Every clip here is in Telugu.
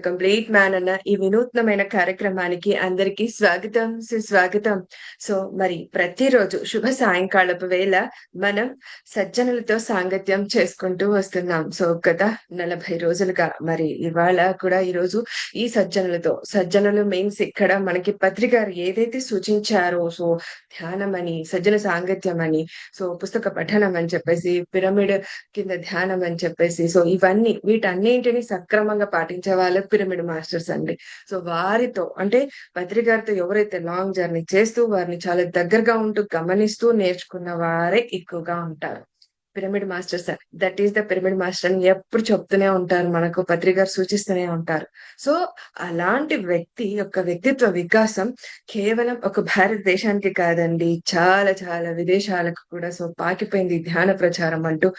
కంప్లీట్ మ్యాన్ అన్న ఈ వినూత్నమైన కార్యక్రమానికి అందరికీ స్వాగతం, సుస్వాగతం. సో, మరి ప్రతిరోజు శుభ సాయంకాలపు వేళ మనం సజ్జనులతో సాంగత్యం చేసుకుంటూ వస్తున్నాం. సో, గత 40 రోజులుగా మరి ఇవాళ కూడా ఈరోజు ఈ సజ్జనులు మీన్స్ ఇక్కడ మనకి పత్రి గారు ఏదైతే సూచించారో సో, ధ్యానమని, సజ్జన సాంగత్యం అని, సో, పుస్తక పఠనం అని చెప్పేసి, పిరమిడ్ కింద ధ్యానం అని చెప్పేసి, సో, వీటన్నింటిని సక్రమంగా పాటించే వాళ్ళు పిరమిడ్ మాస్టర్స్ అండి. సో, వారితో అంటే పత్రి గారితో ఎవరైతే లాంగ్ జర్నీ చేస్తూ వారిని చాలా దగ్గరగా ఉంటూ గమనిస్తూ నేర్చుకున్న వారే ఎక్కువగా ఉంటారు. Pyramid masters that is the pyramid master అని ఎప్పుడు చెప్తూనే ఉంటారు. మనకు పత్రి గారు సూచిస్తూనే ఉంటారు. సో, అలాంటి వ్యక్తి యొక్క వ్యక్తిత్వ వికాసం కేవలం ఒక భారతదేశానికి కాదండి. చాలా చాలా విదేశాలకు కూడా సో పాకిపోయింది ఈ ధ్యాన ప్రచారం అంటూ.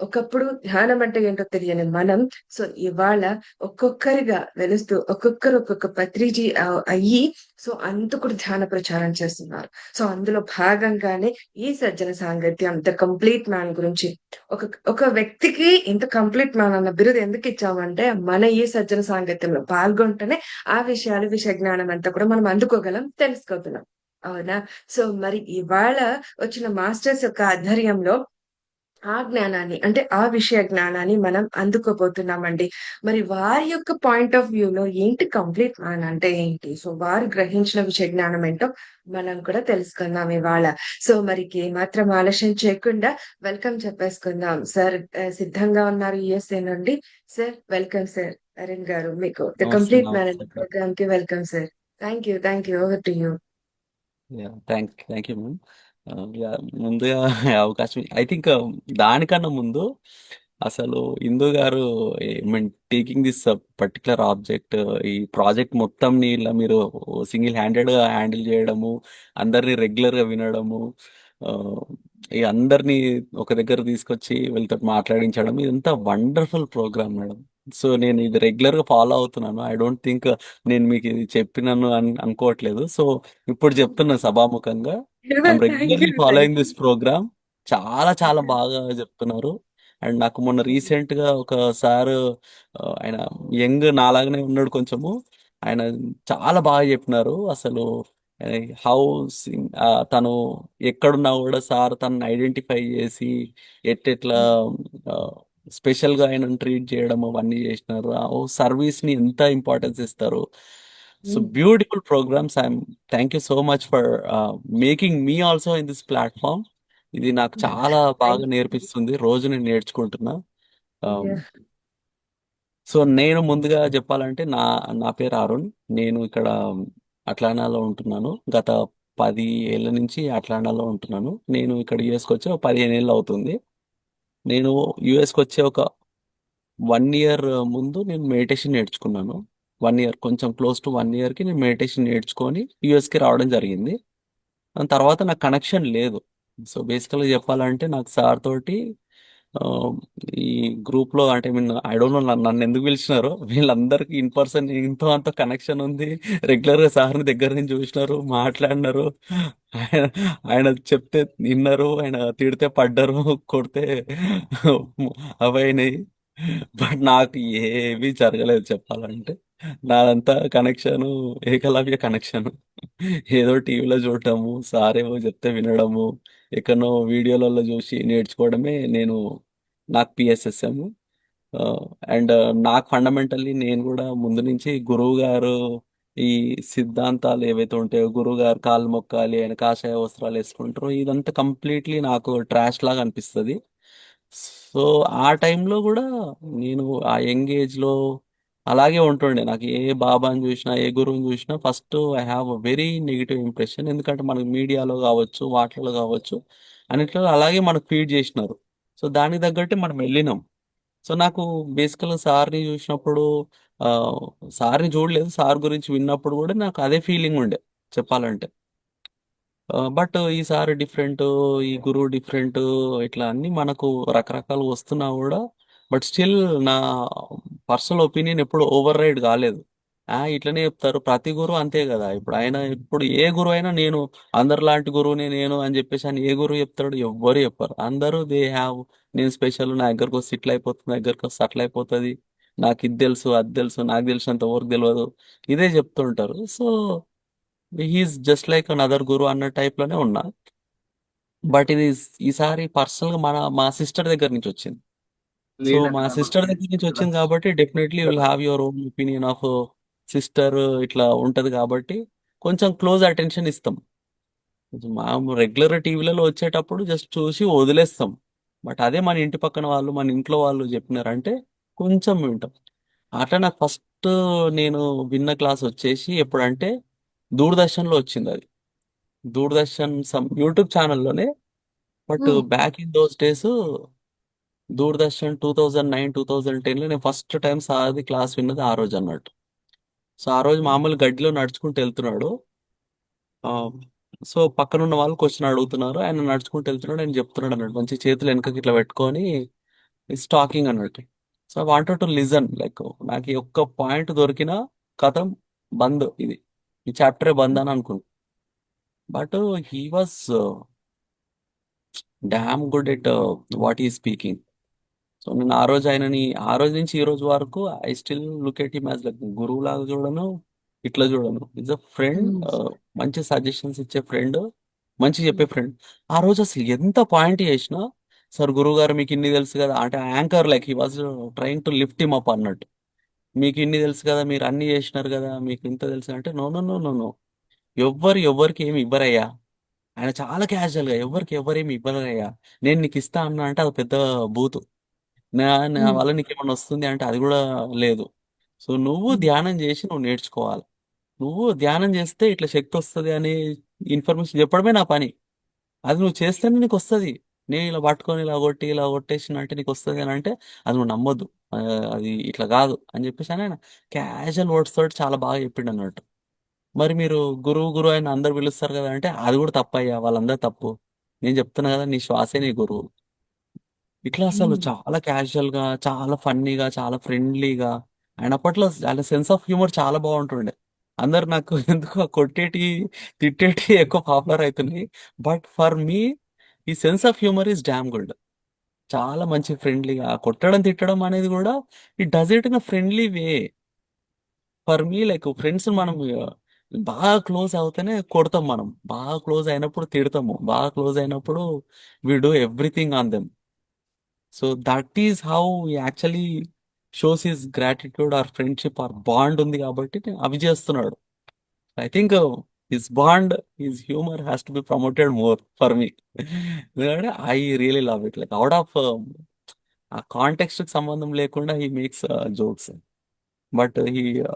ఒకప్పుడు ధ్యానం అంటే ఏంటో తెలియని మనం సో ఇవాళ ఒక్కొక్కరిగా వెలుస్తూ ఒక్కొక్కరు ఒక్కొక్క పత్రిజీ అయ్యి సో అంతకుడు ధ్యాన ప్రచారం చేస్తున్నారు. సో అందులో భాగంగానే ఈ సజ్జన సాంగత్యం ద కంప్లీట్ మ్యాన్ గురించి ఒక ఒక వ్యక్తికి ఇంత కంప్లీట్ మ్యాన్ అన్న బిరుదు ఎందుకు ఇచ్చామంటే మన ఈ సజ్జన సాంగత్యంలో పాల్గొంటేనే ఆ విషయ జ్ఞానం అంతా కూడా మనం అందుకోగలం, తెలుసుకోగలం. అవునా? సో మరి ఇవాళ వచ్చిన మాస్టర్స్ యొక్క ఆధ్వర్యంలో ఆ జ్ఞానాన్ని అంటే ఆ విషయ జ్ఞానాన్ని మనం అందుకోబోతున్నామండి. మరి వారి యొక్క పాయింట్ ఆఫ్ వ్యూలో ఏంటి కంప్లీట్ మ్యాన్ అంటే ఏంటి? సో వారు గ్రహించిన విషయ జ్ఞానం ఏంటో మనం కూడా తెలుసుకుందాం ఇవాళ. సో మరి ఏమాత్రం ఆలస్యం చేయకుండా వెల్కమ్ చెప్పేసుకుందాం. సార్ సిద్ధంగా ఉన్నారు యుఎస్ఏ నుండి. Sir welcome sir. అరుణ్ గారు మీకు ద నమస్తే కంప్లీట్ మ్యాన్ నమస్తే అనే ప్రోగ్రామ్ కి welcome sir. Thank you. Over to you. Thank you ma'am. Yeah ముందుగా అవకాశం ఐ థింక్ దానికన్నా ముందు అసలు ఇందు గారు mean taking this particular object ఈ ప్రాజెక్ట్ మొత్తం ఇలా మీరు సింగిల్ హ్యాండెడ్ గా హ్యాండిల్ చేయడము, అందరినీ రెగ్యులర్ గా వినడము, ఆ, ఈ అందరినీ ఒక దగ్గర తీసుకొచ్చి వీళ్ళతో మాట్లాడించడం, ఇదంతా వండర్ఫుల్ ప్రోగ్రామ్ మేడం. సో నేను ఇది రెగ్యులర్ గా ఫాలో అవుతున్నాను. ఐ డోంట్ థింక్ నేను మీకు ఇది చెప్పినాను అనుకోవట్లేదు. సో ఇప్పుడు చెప్తున్నా సభాముఖంగా, I am thank regularly you. Following this program. చాలా చాలా బాగా చెప్తున్నారు. అండ్ నాకు మొన్న రీసెంట్ గా ఒక సార్, ఆయన యంగ్ నాలాగానే ఉన్నాడు కొంచెము. ఆయన చాలా బాగా చెప్పినారు. అసలు హౌ తను ఎక్కడున్నా కూడా సార్ తనని ఐడెంటిఫై చేసి ఎట్టెట్లా స్పెషల్ గా ఆయన ట్రీట్ చేయడం అవన్నీ చేసినారు. ఓ సర్వీస్ ని ఎంత ఇంపార్టెన్స్ ఇస్తారు. So beautiful programs. I am thank you so much for making me also in this platform. ఇది నాకు చాలా బాగా థ్యాంక్ నేర్పిస్తుంది. రోజు నేను నేర్చుకుంటున్నా. యూ. సో నేను ముందుగా చెప్పాలంటే నా నా పేరు అరుణ్. నేను ఇక్కడ అట్లానాలో ఉంటున్నాను. గత 10 ఏళ్ళ నుంచి అట్లానాలో ఉంటున్నాను. నేను ఇక్కడ యుఎస్కి వచ్చి ఒక 15 ఏళ్ళు అవుతుంది. నేను యుఎస్కి వచ్చే ఒక 1 ఇయర్ ముందు నేను మెడిటేషన్ నేర్చుకున్నాను. 1 ఇయర్, కొంచెం క్లోజ్ టు 1 ఇయర్కి నేను మెడిటేషన్ నేర్చుకొని యుఎస్కి రావడం జరిగింది. దాని తర్వాత నాకు కనెక్షన్ లేదు. సో బేసికల్గా చెప్పాలంటే నాకు సార్ తోటి ఆ, ఈ గ్రూప్ లో అంటే మీన్ ఐ డోంట్ నో నన్ను ఎందుకు పిలిచినారో, వీళ్ళందరికీ ఇన్ పర్సన్ ఎంతో అంత కనెక్షన్ ఉంది. రెగ్యులర్ గా సార్ని దగ్గర నుంచి చూసినారు, మాట్లాడినారు. ఆయన ఆయన చెప్తే విన్నారు, ఆయన తిడితే పడ్డారు, కొడితే అవైనాయి. బట్ నాకు ఏవి జరగలేదు చెప్పాలంటే. నాదంతా కనెక్షన్ ఏకలవ్య కనెక్షన్. ఏదో టీవీలో చూడటము, సార్ ఏమో చెప్తే వినడము, ఎక్కడనో వీడియోలలో చూసి నేర్చుకోవడమే నాకు పిఎస్ఎస్ఎం. అండ్ నాకు ఫండమెంటల్లీ నేను కూడా ముందు నుంచి గురువు గారు ఈ సిద్ధాంతాలు ఏవైతే ఉంటాయో, గురువు గారు కాళ్ళు మొక్కాలి, ఆయన కాషాయ వస్త్రాలు వేసుకుంటారో, ఇదంతా కంప్లీట్లీ నాకు ట్రాష్ లాగా అనిపిస్తుంది. సో ఆ టైంలో కూడా నేను ఆ యంగ్ ఏజ్ లో అలాగే ఉంటుండే. నాకు ఏ బాబాని చూసినా, ఏ గురువుని చూసినా first I have a very negative impression. ఎందుకంటే మనకు మీడియాలో కావచ్చు, వాటిలో కావచ్చు, అన్నిట్లో అలాగే మనకు ఫీడ్ చేసినారు. సో దానికి తగ్గట్టు మనం వెళ్ళినాం. సో నాకు బేసికల్గా సార్ని చూసినప్పుడు, ఆ, సార్ని చూడలేదు, సార్ గురించి విన్నప్పుడు కూడా నాకు అదే ఫీలింగ్ ఉండే చెప్పాలంటే. బట్ ఈసారి డిఫరెంట్, ఈ గురువు డిఫరెంట్, ఇట్లా అన్ని మనకు రకరకాలు వస్తున్నా కూడా బట్ స్టిల్ నా పర్సనల్ ఒపీనియన్ ఎప్పుడు ఓవర్ రైడ్ కాలేదు. ఇట్లనే చెప్తారు ప్రతి గురువు అంతే కదా. ఇప్పుడు ఆయన ఇప్పుడు ఏ గురువు అయినా నేను అందరిలాంటి గురువుని నేను అని చెప్పేసి అని ఏ గురువు చెప్తాడు? ఎవ్వరు చెప్పారు. అందరూ దే హ్యావ్ నేను స్పెషల్, నా దగ్గరకు వస్తే ఇట్లా అయిపోతుంది, నా దగ్గరకు వస్తే అట్లా అయిపోతుంది. నాకు ఇది తెలుసు అది తెలుసు నాకు తెలిసినంత ఎవరికి తెలియదు ఇదే చెప్తుంటారు. So he's just like another guru అన్న టైప్ లోనే ఉన్నా. బట్ ఇది ఈసారి పర్సనల్ గా మా సిస్టర్ దగ్గర నుంచి వచ్చింది. సో మా సిస్టర్ దగ్గర నుంచి వచ్చింది కాబట్టి definitely will have your own opinion of sister ఇట్లా ఉంటది కాబట్టి కొంచెం క్లోజ్ అటెన్షన్ ఇస్తాం. మా రెగ్యులర్ టీవీలలో వచ్చేటప్పుడు జస్ట్ చూసి వదిలేస్తాం. బట్ అదే మన ఇంటి పక్కన వాళ్ళు మన ఇంట్లో వాళ్ళు చెప్పినారంటే కొంచెం వింటాం. అట్లా నాకు ఫస్ట్ నేను విన్న క్లాస్ వచ్చేసి ఎప్పుడంటే దూరదర్శన్లో వచ్చింది అది. దూరదర్శన్ సమ్ యూట్యూబ్ ఛానల్లోనే. But hmm. Back in those days Doordarshan 2009 2010లో నేను ఫస్ట్ టైం సార్ది క్లాస్ విన్నది ఆ రోజు అన్నట్టు. సో ఆ రోజు మామూలు గడ్డిలో నడుచుకుంటూ వెళ్తున్నాడు. ఆ, సో పక్కన ఉన్న వాళ్ళు క్వశ్చన్ అడుగుతున్నారు, ఆయన నడుచుకుంటూ వెళ్తున్నాడు, ఆయన చెప్తున్నాడు అన్నట్టు మంచి చేతులు వెనకకి ఇట్లా పెట్టుకొని ఇస్ టాకింగ్ అన్నట్టు. So I wanted to listen like నాకు ఈ ఒక్క పాయింట్ దొరికిన కథం బంద్ ఇది, ఈ చాప్టరే బంద్ అని అనుకున్నాను. But he was damn good at what ఈ స్పీకింగ్. సో నేను ఆ రోజు ఆయనని ఆ రోజు నుంచి ఈ రోజు వరకు I still look at him as like గురువు లాగా చూడను, ఇట్లా చూడను. Is a friend. హ్మ్. మంచి సజెషన్స్ ఇచ్చే ఫ్రెండ్, మంచి చెప్పే ఫ్రెండ్. ఆ రోజు అసలు ఎంత పాయింట్ చేసినా సార్ గురువు గారు మీకు ఇన్ని తెలుసు కదా అంటే anchor like he was trying to lift him up అన్నట్టు. మీకు ఇన్ని తెలుసు కదా, మీరు అన్ని చేసినారు కదా, మీకు ఇంత తెలుసు అంటే no no no no no, ఎవరికి ఏమి ఇవ్వరయ్యా. ఆయన చాలా క్యాజువల్ గా ఎవరేమి ఇవ్వరయ్యా. నేను నీకు ఇస్తా అన్నా అంటే అది పెద్ద బూతు. నా నా హ్మ్. వల్ల నీకేమన్నా వస్తుంది అంటే అది కూడా లేదు. సో నువ్వు హ్మ్. ధ్యానం చేసి నువ్వు నేర్చుకోవాలి. నువ్వు ధ్యానం చేస్తే ఇట్లా శక్తి వస్తుంది అనే ఇన్ఫర్మేషన్ చెప్పడమే నా పని. అది నువ్వు చేస్తేనే నీకు వస్తుంది. నేను ఇలా పట్టుకొని ఇలా కొట్టేసిన అంటే నీకు వస్తుంది అని అంటే అది నువ్వు నమ్మొద్దు. ఆ, అది ఇట్లా కాదు అని చెప్పేసి ఆయన క్యాజువల్ వర్డ్స్ తోటి చాలా బాగా చెప్పిండు అన్నట్టు. మరి మీరు గురువు గురువు అని అందరు పిలుస్తారు కదా అంటే అది కూడా తప్పయ్యా, వాళ్ళందరూ తప్పు. నేను చెప్తున్నా కదా నీ శ్వాసే నీ గురువు. ఇట్లా అసలు హ్మ్. చాలా క్యాజువల్ గా చాలా ఫన్నీగా చాలా ఫ్రెండ్లీగా. అండ్ అప్పట్లో ఆయన సెన్స్ ఆఫ్ హ్యూమర్ చాలా బాగుంటుండే. అందరు నాకు ఎందుకు కొట్టేటి తిట్టేటి ఎక్కువ పాపులర్ అవుతున్నాయి. బట్ ఫర్ మీ ఈ sense of humour is damn good. చాలా మంచి ఫ్రెండ్లీగా కొట్టడం తిట్టడం అనేది కూడా it does it in a friendly way. For me like friends మనం బాగా క్లోజ్ అవుతేనే కొడతాం, మనం బాగా క్లోజ్ అయినప్పుడు తిడతాము, బాగా క్లోజ్ అయినప్పుడు we do everything on them. So that is how actually shows his gratitude or friendship or bond ఉంది కాబట్టి అవి చేస్తున్నాడు. I think his bond his humour has to be promoted more for me. ఎందుకంటే I really love it like out of ఆ కాంటెక్స్ట్ కి సంబంధం లేకుండా హీ మేక్స్ జోక్స్. బట్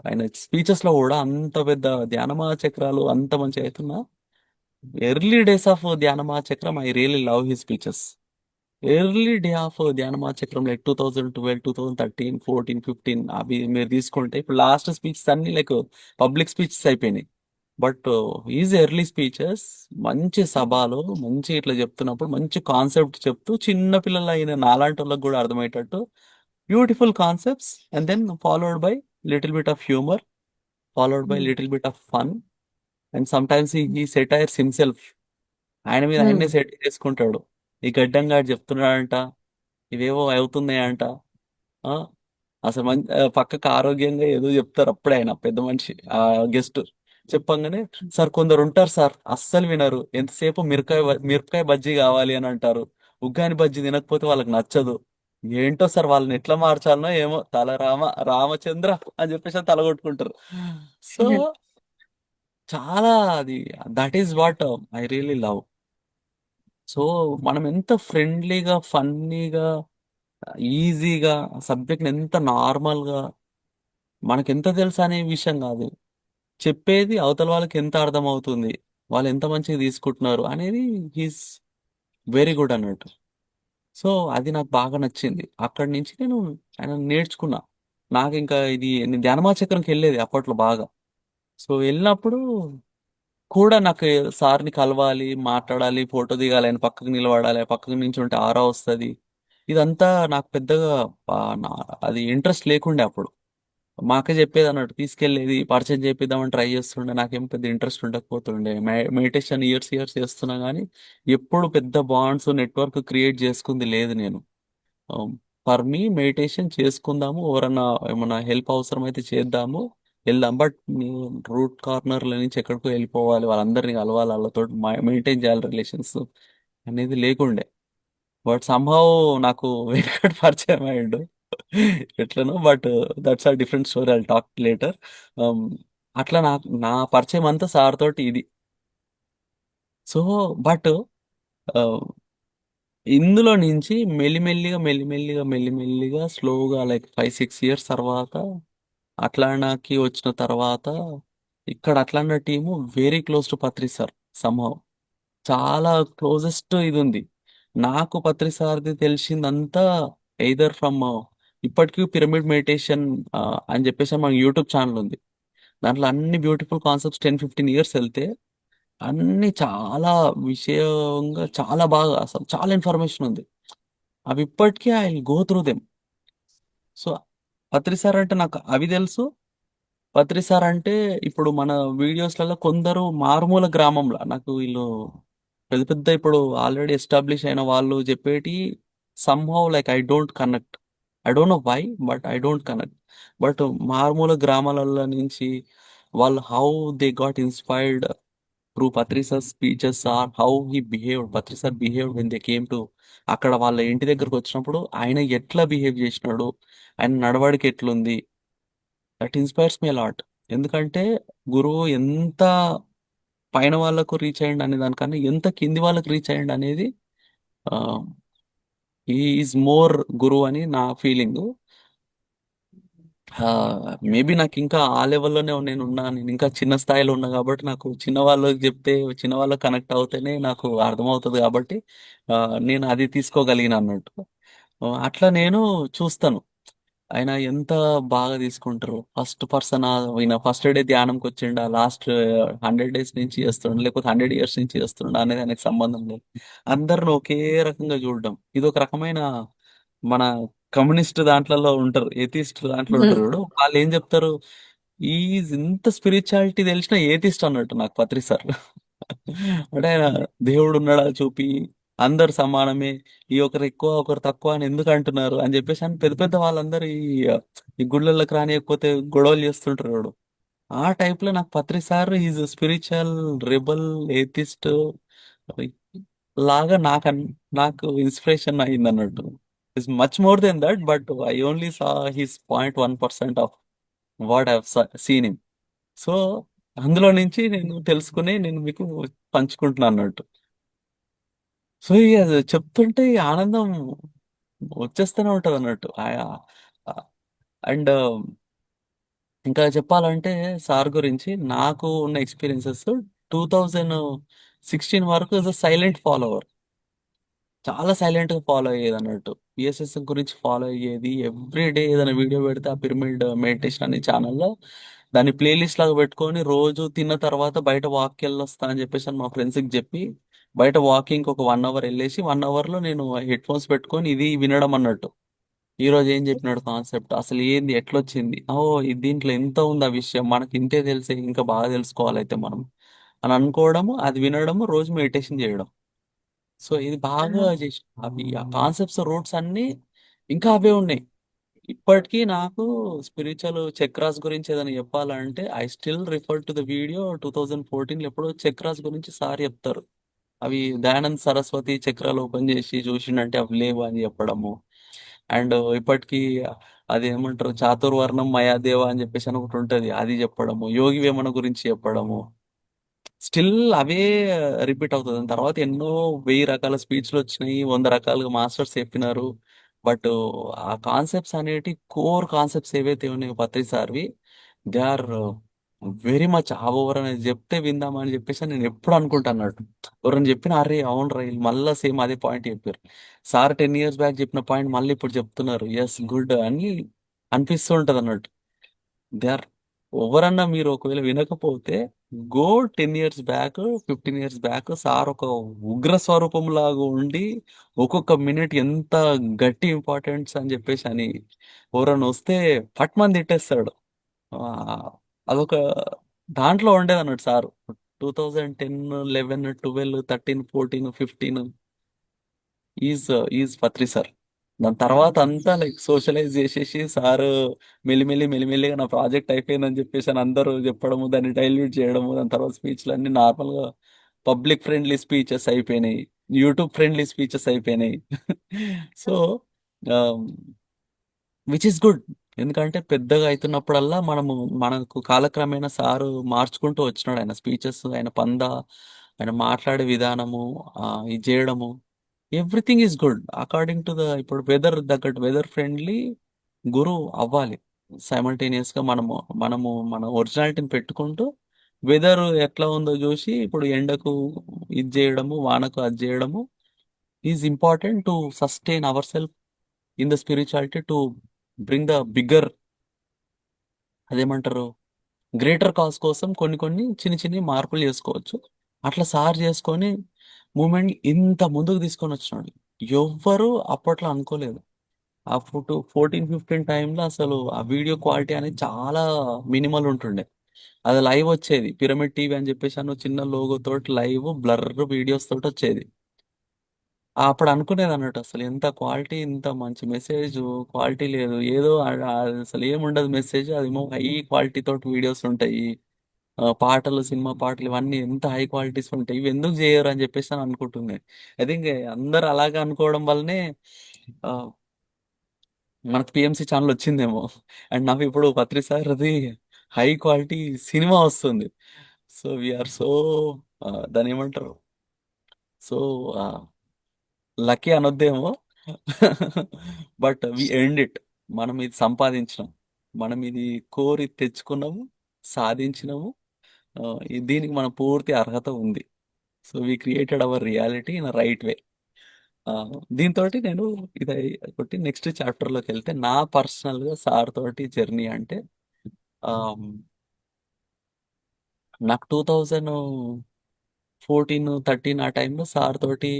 ఆయన స్పీచెస్ లో కూడా అంత పెద్ద ధ్యానమా చక్రాలు అంత మంచి అవుతున్నా early days of Dhyanamaha Chakram I really love he speeches. Early day of Dhyanamaha Chakram like 2012 2013 14 15 అవి మీరు తీసుకుంటే ఇప్పుడు లాస్ట్ స్పీచెస్ అన్ని లైక్ పబ్లిక్ స్పీచెస్ అయిపోయినాయి. బట్ ఈజ్ ఎర్లీ స్పీచెస్ మంచి సభలో మంచి ఇట్లా చెప్తున్నప్పుడు మంచి కాన్సెప్ట్ చెప్తూ చిన్న పిల్లలు అయిన నాలాంటి వాళ్ళకి కూడా అర్థమయ్యేటట్టు beautiful concepts and then followed by little bit of humour, followed by hmm. Little bit of fun. And sometimes he satires himself. ఆయన మీద హ్మ్. ఆయన్నే సెట్ చేసుకుంటాడు. ఈ గడ్డంగా చెప్తున్నాడంట, ఇవేవో అవుతున్నాయంట. ఆ, అసలు పక్కకు ఆరోగ్యంగా ఏదో చెప్తారు అప్పుడే ఆయన పెద్ద మనిషి ఆ గెస్ట్ చెప్పంగానే సార్ కొందరు ఉంటారు సార్ అస్సలు వినరు, ఎంతసేపు మిరపకాయ బజ్జీ కావాలి అని అంటారు, ఉగ్గాని బజ్జీ తినకపోతే వాళ్ళకి నచ్చదు. ఏంటో సార్ వాళ్ళని ఎట్లా మార్చాలనో ఏమో తల రామచంద్ర అని చెప్పేసి తల కొట్టుకుంటారు. సో హ్మ్. చాలా అది that is what I really love. So మనం ఎంత ఫ్రెండ్లీగా ఫన్నీగా ఈజీగా సబ్జెక్ట్ ఎంత నార్మల్గా మనకి ఎంత తెలుసు అనే విషయం కాదు, చెప్పేది అవతల వాళ్ళకి ఎంత అర్థం అవుతుంది, వాళ్ళు ఎంత మంచిగా తీసుకుంటున్నారు అనేది హీస్ వెరీ గుడ్ అన్నట్టు. సో అది నాకు బాగా నచ్చింది. అక్కడి నుంచి నేను ఆయన నేర్చుకున్నా. నాకు ఇంకా ఇది నేను ధ్యానమాచక్రంకి వెళ్ళేది అప్పట్లో బాగా. సో వెళ్ళినప్పుడు కూడా నాకు సార్ని కలవాలి, మాట్లాడాలి, ఫోటో దిగాలి, ఆయన పక్కకు నిలబడాలి, పక్కకు నుంచి ఉంటే ఆరా వస్తుంది. ఇదంతా నాకు పెద్దగా ఆ, నా- అది ఇంట్రెస్ట్ లేకుండే అప్పుడు. మా అక్క చెప్పేది అన్నట్టు తీసుకెళ్ళేది పరిచయం చేపిద్దామని ట్రై చేస్తుండే, నాకేం పెద్ద ఇంట్రెస్ట్ ఉండకపోతుండే. మెడిటేషన్ ఇయర్స్ ఇయర్స్ చేస్తున్నా కానీ ఎప్పుడు పెద్ద బాండ్స్ నెట్వర్క్ క్రియేట్ చేసుకుంది లేదు నేను. ఫర్ మీ మెడిటేషన్ చేసుకుందాము, ఎవరన్నా ఏమన్నా హెల్ప్ అవసరమైతే చేద్దాము, వెళ్దాం. బట్ రూట్ కార్నర్ల నుంచి ఎక్కడికో వెళ్ళిపోవాలి, వాళ్ళందరినీ కలవాలి, వాళ్ళతో మెయింటైన్ చేయాలి రిలేషన్స్ అనేది లేకుండే. బట్ సంహౌ నాకు వెంకట్ పరిచయం అయ్యిండు ఎట్లనో. బట్ దట్స్ ఆ different story, I talk later. అట్లా నాకు నా పరిచయం అంతా సార్ తోటి ఇది. సో బట్ ఇందులో నుంచి మెల్లిమెల్లిగా స్లోగా లైక్ 5-6 ఇయర్స్ తర్వాత అట్లానాకి వచ్చిన తర్వాత, ఇక్కడ అట్లాంటి team very close to Patri sir. Somehow చాలా క్లోజెస్ట్ ఇది ఉంది. నాకు పత్రి సార్ది తెలిసిందంతా ఎయిదర్ ఫ్రమ్, ఇప్పటికీ పిరమిడ్ మెడిటేషన్ అని చెప్పేసి మన యూట్యూబ్ ఛానల్ ఉంది. దాంట్లో అన్ని బ్యూటిఫుల్ కాన్సెప్ట్స్ 10-15 ఇయర్స్ వెళ్తే అన్ని చాలా విషయంగా చాలా బాగా అసలు చాలా ఇన్ఫర్మేషన్ ఉంది. అవి ఇప్పటికీ I go through them. So Patri sir అంటే నాకు అవి తెలుసు. పత్రి సార్ అంటే ఇప్పుడు మన వీడియోస్లలో కొందరు మారుమూల గ్రామంలో నాకు వీళ్ళు పెద్ద పెద్ద ఇప్పుడు ఆల్రెడీ ఎస్టాబ్లిష్ అయిన వాళ్ళు చెప్పేటి somehow like I don't connect. I don't know why, but I don't connect. But మారుమూల గ్రామాలలో నుంచి వాళ్ళు how they got inspired through Patri sir speeches or how he behaved, Patri sir behaved when they came to, అక్కడ వాళ్ళ ఇంటి దగ్గరకు వచ్చినప్పుడు ఆయన ఎట్లా బిహేవ్ చేసినాడు, ఆయన నడవడికి ఎట్లుంది, దట్ ఇన్స్పైర్స్ మీ లాట్. ఎందుకంటే గురువు ఎంత పైన వాళ్ళకు రీచ్ అయ్యండి అనే దానికన్నా ఎంత కింది వాళ్ళకి రీచ్ అయ్యండి అనేది ఈజ్ మోర్ గురువు అని నా ఫీలింగ్. మేబీ నాకు ఇంకా ఆ లెవెల్లోనే నేను ఉన్నా, నేను ఇంకా చిన్న స్థాయిలో ఉన్నా కాబట్టి నాకు చిన్న వాళ్ళకి చెప్తే చిన్న వాళ్ళకి కనెక్ట్ అవుతేనే నాకు అర్థమవుతుంది కాబట్టి ఆ, నేను అది తీసుకోగలిగిన అన్నట్టు. అట్లా నేను చూస్తాను ఆయన ఎంత బాగా తీసుకుంటారు. ఫస్ట్ పర్సన్ ఈయన ఫస్ట్ డే ధ్యానంకి వచ్చిండ, లాస్ట్ 100 days నుంచి చేస్తుండ, లేకపోతే 100 years నుంచి చేస్తుండ అనేది ఆయనకు సంబంధం లేదు. అందరిని ఒకే రకంగా చూడడం ఇది ఒక రకమైన మన కమ్యూనిస్ట్ దాంట్లలో ఉంటారు, ఏథిస్ట్ దాంట్లో ఉంటారు చూడు, వాళ్ళు ఏం చెప్తారు, ఇంత స్పిరిచువాలిటీ తెలిసిన ఏథిస్ట్ అన్నట్టు నాకు పత్రి సార్. అంటే ఆయన దేవుడు ఉన్నాడా చూపి అందరు సమానమే, ఈ ఒకరు ఎక్కువ ఒకరు తక్కువ అని ఎందుకు అంటున్నారు అని చెప్పేసి అని పెద్ద పెద్ద వాళ్ళందరూ ఈ గుళ్ళకి రానియకపోతే గొడవలు చేస్తుంటారు చూడు. ఆ టైప్ లో నాకు Patri sir is spiritual rebel atheist లాగా నాకు ఇన్స్పిరేషన్ అయింది అన్నట్టు. It's much more than that, but I only saw his 0.1% of what I seen him. So అందులో నుంచి నేను తెలుసుకుని నేను మీకు పంచుకుంటున్నాను అన్నట్టు. సో ఇక అది చెప్తుంటే ఈ ఆనందం వచ్చేస్తూనే ఉంటది అన్నట్టు. అండ్ ఇంకా చెప్పాలంటే సార్ గురించి నాకు ఉన్న ఎక్స్పీరియన్సెస్ 2016 వరకు సైలెంట్ ఫాలోవర్, చాలా సైలెంట్ గా ఫాలో అయ్యేది అన్నట్టు. పిఎస్ఎస్ గురించి ఫాలో అయ్యేది, ఎవ్రీ డే ఏదైనా వీడియో పెడితే ఆ పిరమిడ్ మెడిటేషన్ అనే ఛానల్లో దాన్ని ప్లేలిస్ట్ లాగా పెట్టుకొని రోజు తిన్న తర్వాత బయట వాక్కి వెళ్ళొస్తా అని చెప్పేసి అని మా ఫ్రెండ్స్కి చెప్పి బయట వాకింగ్ ఒక 1 hour వెళ్ళేసి 1 hour లో నేను హెడ్ ఫోన్స్ పెట్టుకొని ఇది వినడం అన్నట్టు. ఈ రోజు ఏం చెప్పినాడు కాన్సెప్ట్, అసలు ఏంది, ఎట్లొచ్చింది, ఓ దీంట్లో ఎంత ఉంది ఆ విషయం, మనకి ఇంతే తెలిసే, ఇంకా బాగా తెలుసుకోవాలైతే మనం అని అనుకోవడము, అది వినడము, రోజు మెడిటేషన్ చేయడం. సో ఇది బాగా చేసి అవి ఆ కాన్సెప్ట్స్ రూట్స్ అన్ని ఇంకా అవే ఉన్నాయి. ఇప్పటికీ నాకు స్పిరిచువల్ చక్రాస్ గురించి ఏదైనా చెప్పాలంటే I still refer to the video 2014 ఎప్పుడో చక్రాస్ గురించి సార్ చెప్తారు. అవి దయానంద్ సరస్వతి చక్రాలు ఓపెన్ చేసి చూసిండంటే అవి లేవు అని చెప్పడము. అండ్ ఇప్పటికీ అది ఏమంటారు చాతుర్వర్ణం మయాదేవ అని చెప్పేసి అని ఒకటి ఉంటుంది, అది చెప్పడము, యోగి వేమన గురించి చెప్పడము. స్టిల్ అవే రిపీట్ అవుతుంది. దాని తర్వాత ఎన్నో 1000 రకాల స్పీచ్లు వచ్చినాయి, 100 రకాలుగా మాస్టర్స్ చెప్పినారు. బట్ ఆ కాన్సెప్ట్స్ అనేటి కోర్ కాన్సెప్ట్స్ ఏవైతే ఉన్నాయో పత్రి సార్వి, దే ఆర్ వెరీ మచ్ ఎవరైనా చెప్తే విందామని చెప్పేసి నేను ఎప్పుడు అనుకుంటాను. ఎవరైనా చెప్పిన అరే అవును రా వీళ్ళు మళ్ళీ సేమ్ అదే పాయింట్ చెప్పారు, సార్ 10 years బ్యాక్ చెప్పిన పాయింట్ మళ్ళీ ఇప్పుడు చెప్తున్నారు, ఎస్ గుడ్ అని అనిపిస్తూ ఉంటది అన్నట్టు. దే ఆర్ ఎవరన్నా మీరు ఒకవేళ వినకపోతే go 10 years back, 15 years back sir ఒక ఉగ్ర స్వరూపం లాగా ఉండి ఒక్కొక్క మినిట్ ఎంత గట్టి ఇంపార్టెన్స్ అని చెప్పేసి అని ఎవరన్నా వస్తే పట్మని తిట్టేస్తాడు. ఆ, అదొక దాంట్లో ఉండేది అన్నట్టు sir. 2010, 11, 12, 13, 14, 15 is is Patri sir. దాని తర్వాత అంతా లైక్ సోషలైజ్ చేసేసి సార్ మెల్లిమెల్లిగా నా ప్రాజెక్ట్ అయిపోయిందని చెప్పేసి అని అందరూ చెప్పడము, దాన్ని డైల్యూట్ చేయడము, దాని తర్వాత స్పీచ్లు అన్ని నార్మల్గా పబ్లిక్ ఫ్రెండ్లీ స్పీచెస్ అయిపోయినాయి, యూట్యూబ్ ఫ్రెండ్లీ స్పీచెస్ అయిపోయినాయి. So which is good. ఎందుకంటే పెద్దగా అవుతున్నప్పుడల్లా మనకు కాలక్రమేణా సారు మార్చుకుంటూ వచ్చినాడు. ఆయన స్పీచెస్, ఆయన పంద, ఆయన మాట్లాడే విధానము, ఇది చేయడము, everything is good according to the ఇప్పుడు వెదర్ తగ్గట్టు వెదర్ ఫ్రెండ్లీ గురు అవ్వాలి. సైమల్టేనియస్ గా మనము మన ఒరిజినాలిటీని పెట్టుకుంటూ వెదర్ ఎట్లా ఉందో చూసి ఇప్పుడు ఎండకు ఇది చేయడము, వానకు అది చేయడము is important to sustain our self in the spirituality, to bring the bigger, అదేమంటారు, గ్రేటర్ కాజ్ కోసం కొన్ని కొన్ని చిన్న చిన్న మార్పులు చేసుకోవచ్చు. అట్లా సార్ చేసుకొని మూమెంట్ ఇంత ముందుకు తీసుకొని వచ్చినాడు. ఎవ్వరు అప్పట్లో అనుకోలేదు. ఆ 14-15 టైంలో అసలు ఆ వీడియో క్వాలిటీ అనేది చాలా మినిమల్ ఉంటుండే. అది లైవ్ వచ్చేది పిరమిడ్ టీవీ అని చెప్పేసి అన్న చిన్న లోగో తోటి లైవ్ బ్లర్ వీడియోస్ తోటి వచ్చేది. అప్పుడు అనుకునేది అన్నట్టు అసలు ఎంత క్వాలిటీ, ఇంత మంచి మెసేజ్ క్వాలిటీ లేదు, ఏదో అసలు ఏముండదు మెసేజ్, అదేమో హై క్వాలిటీ తోటి వీడియోస్ ఉంటాయి, పాటలు, సినిమా పాటలు ఇవన్నీ ఎంత హై క్వాలిటీస్ ఉంటాయి, ఇవి ఎందుకు చేయరు అని చెప్పేసి అని అనుకుంటుంది. ఐ థింక్ అందరు అలాగే అనుకోవడం వల్లనే ఆ, మనకు పిఎంసి ఛానల్ వచ్చిందేమో. అండ్ నాకు ఇప్పుడు పత్రి సార్ అది హై క్వాలిటీ సినిమా వస్తుంది. సో వీఆర్ సో దాని ఏమంటారు, సో లక్కీ అనొద్దేమో. But we end it. మనం ఇది సంపాదించినాం, మనం ఇది కోరి తెచ్చుకున్నాము, సాధించినాము. దీనికి మన పూర్తి అర్హత ఉంది. So we created hour reality in right way. దీంతో నేను ఇది ఒకటి నెక్స్ట్ చాప్టర్లోకి వెళ్తే నా పర్సనల్గా సార్ తోటి జర్నీ అంటే నాకు 2014-13 ఆ టైంలో సార్ తోటి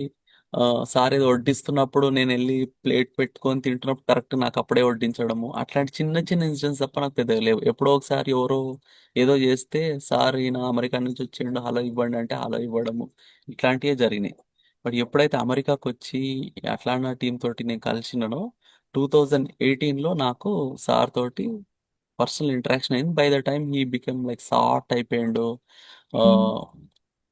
సార్ ఏదో వడ్డిస్తున్నప్పుడు నేను వెళ్ళి ప్లేట్ పెట్టుకొని తింటున్నప్పుడు కరెక్ట్ నాకు అప్పుడే వడ్డించడము, అట్లాంటి చిన్న చిన్న ఇన్సిడెంట్స్ తప్ప నాకు పెద్దగా లేవు. ఎప్పుడో ఒకసారి ఎవరో ఏదో చేస్తే సార్ ఈయన అమెరికా నుంచి వచ్చిండు హలో ఇవ్వండి అంటే హలో ఇవ్వడము, ఇట్లాంటివే జరిగినాయి. బట్ ఎప్పుడైతే అమెరికాకి వచ్చి అట్లాంటి టీం తోటి నేను కలిసినానో 2018లో నాకు సార్ తోటి పర్సనల్ ఇంటరాక్షన్ అయింది. By the time he become like sort అయిపోయిండు.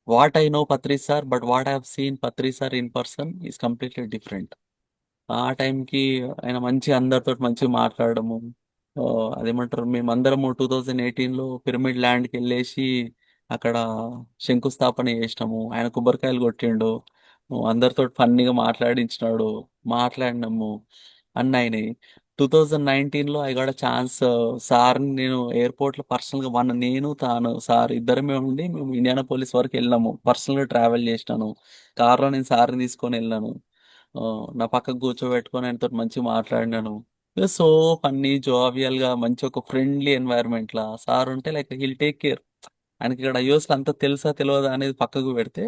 What I know Patri sir, but what I have seen Patri sir in person is completely different. ఆ టైంకి ఆయన మంచి అందరితో మంచిగా మాట్లాడము, ఆ, అదేమంటారు, మేమందరము 2018లో పిరమిడ్ ల్యాండ్కి వెళ్ళేసి అక్కడ శంకుస్థాపన చేసినాము. ఆయన కొబ్బరికాయలు కొట్టిండు, అందరితో ఫన్నీగా మాట్లాడించినాడు, మాట్లాడినాము, అన్న అయినాయి. 2019లో ఐ గాట్ ఛాన్స్. సార్ని నేను ఎయిర్పోర్ట్లో పర్సనల్గా నేను తాను సార్ ఇద్దరమే ఉండి మేము ఇండియానాపోలిస్ వరకు వెళ్ళాము, పర్సనల్గా ట్రావెల్ చేసినాను. కార్లో నేను సార్ని తీసుకొని వెళ్ళాను. ఆ, నా పక్కకు కూర్చోబెట్టుకొని ఆయనతో మంచిగా మాట్లాడినాను. సో ఫన్నీ జోవియల్ గా మంచి ఒక ఫ్రెండ్లీ ఎన్వైరన్మెంట్ లా సార్ ఉంటే లైక్ హిల్ టేక్ కేర్. ఆయనకి ఇక్కడ యూఎస్ లో అంతా తెలుసా తెలియదా అనేది పక్కకు పెడితే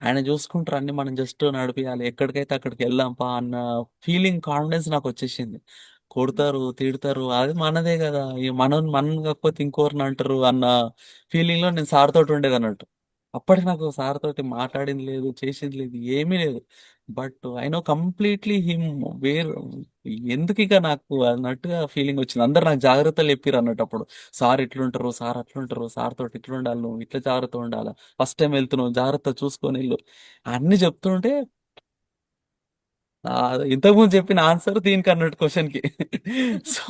ఆయన చూసుకుంటారు అన్ని, మనం జస్ట్ నడిపియాలి, ఎక్కడికైతే అక్కడికి వెళ్దాంపా అన్న ఫీలింగ్, కాన్ఫిడెన్స్ నాకు వచ్చేసింది. కొడతారు తిడతారు అది మనదే కదా, మనం కాకపోతే ఇంకోరిని అంటారు అన్న ఫీలింగ్ లో నేను సార్ తోటి ఉండేది అన్నట్టు. అప్పటికి నాకు సార్ తోటి మాట్లాడింది లేదు, చేసింది లేదు, ఏమీ లేదు. But I know completely him వేరు. ఎందుకు ఇక నాకు అన్నట్టుగా ఫీలింగ్ వచ్చింది. అందరు నాకు జాగ్రత్తలు చెప్పారు అన్నట్టు అప్పుడు. సార్ ఇట్లుంటారు, సార్ అట్లుంటారు, సార్ తోటి ఇట్లా ఉండాలి, నువ్వు ఇట్లా జాగ్రత్త ఉండాలి, ఫస్ట్ టైం వెళ్తున్నావు జాగ్రత్త చూసుకొని వెళ్ళు, అన్ని చెప్తుంటే ఆ, ఇంతకుముందు చెప్పిన ఆన్సర్ దీనికి అన్నట్టు క్వశ్చన్ కి. సో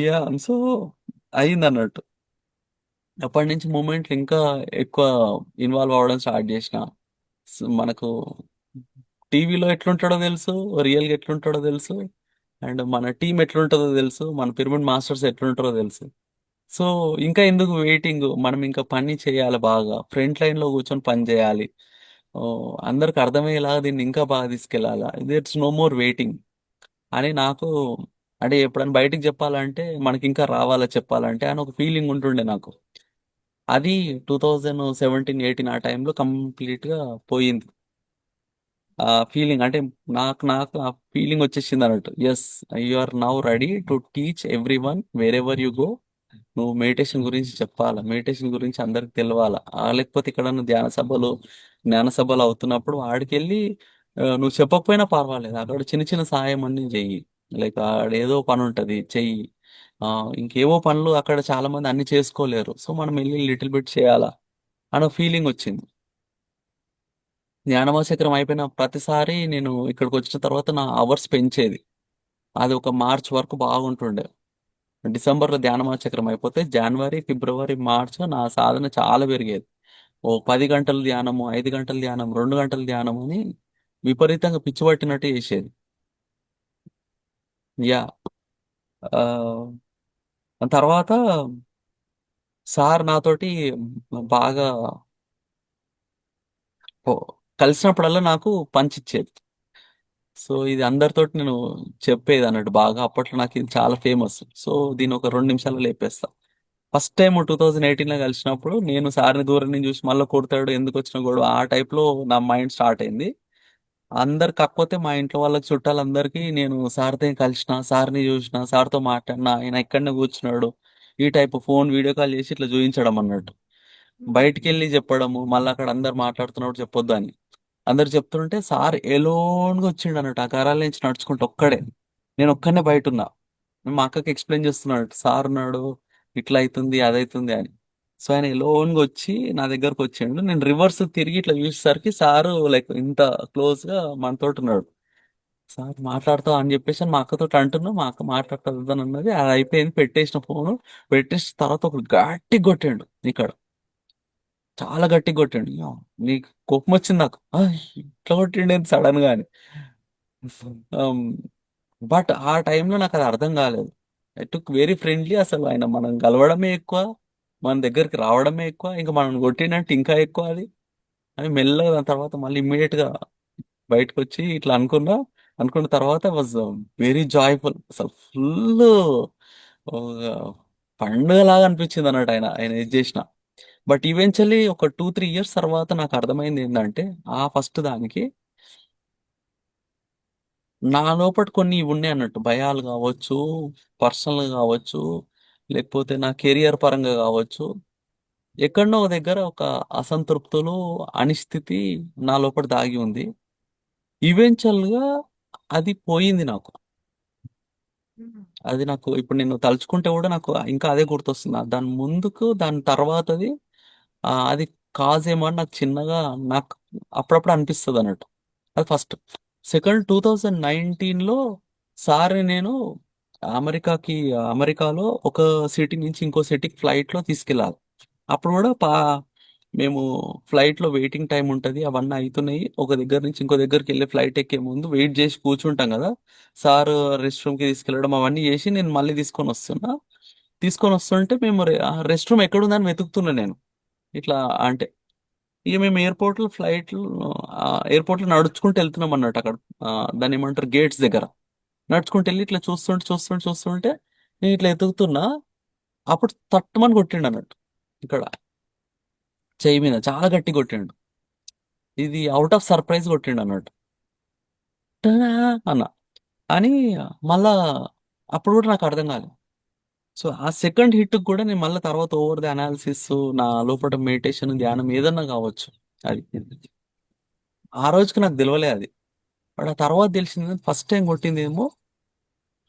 యా, సో అయింది అన్నట్టు. అప్పటి నుంచి మూమెంట్లు ఇంకా ఎక్కువ ఇన్వాల్వ్ అవ్వడం స్టార్ట్ చేసిన. మనకు టీవీలో ఎట్లుంటాడో తెలుసు, రియల్ గా ఎట్లుంటాడో తెలుసు, అండ్ మన టీం ఎట్లుంటుందో తెలుసు, మన పిరమిడ్ మాస్టర్స్ ఎట్లుంటారో తెలుసు. సో ఇంకా ఎందుకు వెయిటింగ్, మనం ఇంకా పని చేయాలి, బాగా ఫ్రంట్ లైన్ లో కూర్చొని పని చేయాలి. ఓ, అందరికి అర్థమయ్యేలాగా దీన్ని ఇంకా బాగా తీసుకెళ్ళాలా, ఇట్స్ నో మోర్ వెయిటింగ్ అని నాకు. అంటే ఎప్పుడైనా బయటికి చెప్పాలంటే మనకి ఇంకా రావాలా చెప్పాలంటే అని ఒక ఫీలింగ్ ఉంటుండే నాకు. అది 2017-18 ఆ టైంలో కంప్లీట్ గా పోయింది. ఆ ఫీలింగ్ అంటే నాకు ఆ ఫీలింగ్ వచ్చేసింది అన్నట్టు. Yes, you are now ready to teach everyone wherever you go. నువ్వు మెడిటేషన్ గురించి చెప్పాలా, మెడిటేషన్ గురించి అందరికి తెలవాలా. లేకపోతే ఇక్కడ నువ్వు ధ్యాన సభలు జ్ఞాన సభలు అవుతున్నప్పుడు ఆడికెళ్ళి నువ్వు చెప్పకపోయినా పర్వాలేదు. అక్కడ చిన్న చిన్న సహాయం అన్ని చెయ్యి. లైక్ ఆడ ఏదో పని ఉంటది చెయ్యి. ఇంకేవో పనులు అక్కడ చాలా మంది అన్ని చేసుకోలేరు. సో మనం వెళ్ళి లిటిల్ బిట్ చేయాలా అన్న ఫీలింగ్ వచ్చింది. జ్ఞానమా చక్రం అయిపోయిన ప్రతిసారి నేను ఇక్కడికి వచ్చిన తర్వాత నా అవర్స్ పెంచేది. అది ఒక మార్చ్ వరకు బాగుంటుండే. డిసెంబర్లో ధ్యానమా చక్రం అయిపోతే జనవరి, ఫిబ్రవరి, మార్చ్ నా సాధన చాలా పెరిగేది. ఓ 10 గంటల ధ్యానము, 5 గంటల ధ్యానం, 2 గంటల ధ్యానం అని విపరీతంగా పిచ్చి పట్టినట్టు చేసేది. యా ఆ, తర్వాత సార్ నాతోటి బాగా ఓ, కలిసినప్పుడల్లా నాకు పంచ్ ఇచ్చేది. సో ఇది అందరితోటి నేను చెప్పేది అన్నట్టు బాగా. అప్పట్లో నాకు ఇది చాలా ఫేమస్. సో దీని ఒక 2 నిమిషాలు లేపేస్తా. ఫస్ట్ టైం 2018లో కలిసినప్పుడు నేను సార్ని దూరం నుంచి చూసి మళ్ళీ కొడతాడు ఎందుకు వచ్చిన గొడవ ఆ టైప్ లో నా మైండ్ స్టార్ట్ అయింది. అందరు కాకపోతే మా ఇంట్లో వాళ్ళకి చుట్టాలందరికీ నేను సార్తో కలిసిన, సార్ని చూసిన, సార్తో మాట్లాడినా, ఆయన ఎక్కడనే కూర్చున్నాడు, ఈ టైప్ ఫోన్ వీడియో కాల్ చేసి ఇట్లా చూపించడం అన్నట్టు. బయటికి వెళ్ళి చెప్పడము మళ్ళీ అక్కడ అందరు మాట్లాడుతున్నప్పుడు చెప్పొద్దు అని అందరు చెప్తుంటే సార్ ఎలోన్గా వచ్చిండు అన్నట్టు ఆ కరాల నుంచి నడుచుకుంటూ ఒక్కడే. నేను ఒక్కనే బయట ఉన్నా. మా అక్కకి ఎక్స్ప్లెయిన్ చేస్తున్నాడు సార్ ఉన్నాడు ఇట్లా అవుతుంది అదైతుంది అని. సో ఆయన ఎలోన్గా వచ్చి నా దగ్గరకు వచ్చిండు. నేను రివర్స్ తిరిగి ఇట్లా చూసేసరికి సారు లైక్ ఇంత క్లోజ్ గా మనతోటి ఉన్నాడు. సార్ మాట్లాడతావు అని చెప్పేసి మా అక్కతో అంటున్నా. మా అక్క మాట్లాడుతుంది అని అన్నది. అది అయిపోయింది. పెట్టేసిన ఫోను. పెట్టేసిన తర్వాత ఒక గట్టి కొట్టిండు ఇక్కడ. చాలా గట్టిగా కొట్టిండు. నీకు కోపం వచ్చింది నాకు. ఇట్లా కొట్టిండు సడన్ గా అని. బట్ ఆ టైంలో నాకు అది అర్థం కాలేదు. I took very friendly. అసలు ఆయన మనం కలవడమే ఎక్కువ, మన దగ్గరికి రావడమే ఎక్కువ, ఇంకా మనం కొట్టినట్టు ఇంకా ఎక్కువ అది అని మెల్లగా దాని తర్వాత మళ్ళీ ఇమ్మీడియట్ గా బయటకు వచ్చి ఇట్లా అనుకున్నా. అనుకున్న తర్వాత వాజ్ వెరీ జాయ్ఫుల్. అసలు ఫుల్ పండుగ లాగా అనిపించింది అన్నట్టు ఆయన ఆయన ఏది చేసిన. బట్ ఈవెన్చువల్లీ ఒక 2-3 ఇయర్స్ తర్వాత నాకు అర్థమైంది ఏంటంటే ఆ ఫస్ట్ దానికి నా లోపట కొన్ని ఉన్నాయి అన్నట్టు. భయాలు కావచ్చు, పర్సనల్ కావచ్చు, లేకపోతే నా కెరియర్ పరంగా కావచ్చు. ఎక్కడనో ఒక దగ్గర ఒక అసంతృప్తులు, అనిశ్చితి నా లోపల దాగి ఉంది. ఈవెన్చువల్ గా అది పోయింది నాకు. అది నాకు ఇప్పుడు నేను తలుచుకుంటే కూడా నాకు ఇంకా అదే గుర్తొస్తుంది. దాని ముందుకు దాని తర్వాతది అది కాజ్ ఏమో అని నాకు చిన్నగా నాకు అప్పుడప్పుడు అనిపిస్తుంది అన్నట్టు. అది ఫస్ట్. సెకండ్ 2019లో సార్ నేను అమెరికాకి అమెరికాలో ఒక సిటీ నుంచి ఇంకో సిటీకి ఫ్లైట్ లో తీసుకెళ్ళాలి. అప్పుడు కూడా మేము ఫ్లైట్ లో వెయిటింగ్ టైం ఉంటది. అవన్నీ అవుతున్నాయి. ఒక దగ్గర నుంచి ఇంకో దగ్గరికి వెళ్ళి ఫ్లైట్ ఎక్కే ముందు వెయిట్ చేసి కూర్చుంటాం కదా. సార్ రెస్ట్ రూమ్ కి తీసుకెళ్ళడం అవన్నీ చేసి నేను మళ్ళీ తీసుకొని వస్తున్నా. తీసుకొని వస్తుంటే మేము రెస్ట్ రూమ్ ఎక్కడుందని వెతుకుతున్నా నేను. ఇట్లా అంటే ఇక మేము ఎయిర్పోర్ట్ లో నడుచుకుంటూ వెళ్తున్నాం అన్నట్టు అక్కడ. ఆ, దాన్ని ఏమంటారు గేట్స్ దగ్గర నడుచుకుంటూ వెళ్ళి ఇట్లా చూస్తుంటే నేను ఇట్లా ఎతుకుతున్నా. అప్పుడు తట్టుమని కొట్టిండు అన్నట్టు ఇక్కడ చెయ్యి మీద చాలా గట్టి కొట్టిండు. ఇది అవుట్ ఆఫ్ సర్ప్రైజ్ కొట్టిండు అన్నట్టు. "టనా" అన్న అని మళ్ళా అప్పుడు కూడా నాకు అర్థం కాలేదు. సో ఆ సెకండ్ హిట్ కూడా నేను మళ్ళీ తర్వాత ఓవర్ ది అనాలిసిస్ నా లోపల మెడిటేషన్ ధ్యానం ఏదన్నా కావచ్చు. అది ఆ రోజుకి నాకు తెలియలే అది. బట్ ఆ తర్వాత తెలిసింది ఫస్ట్ టైం కొట్టిందేమో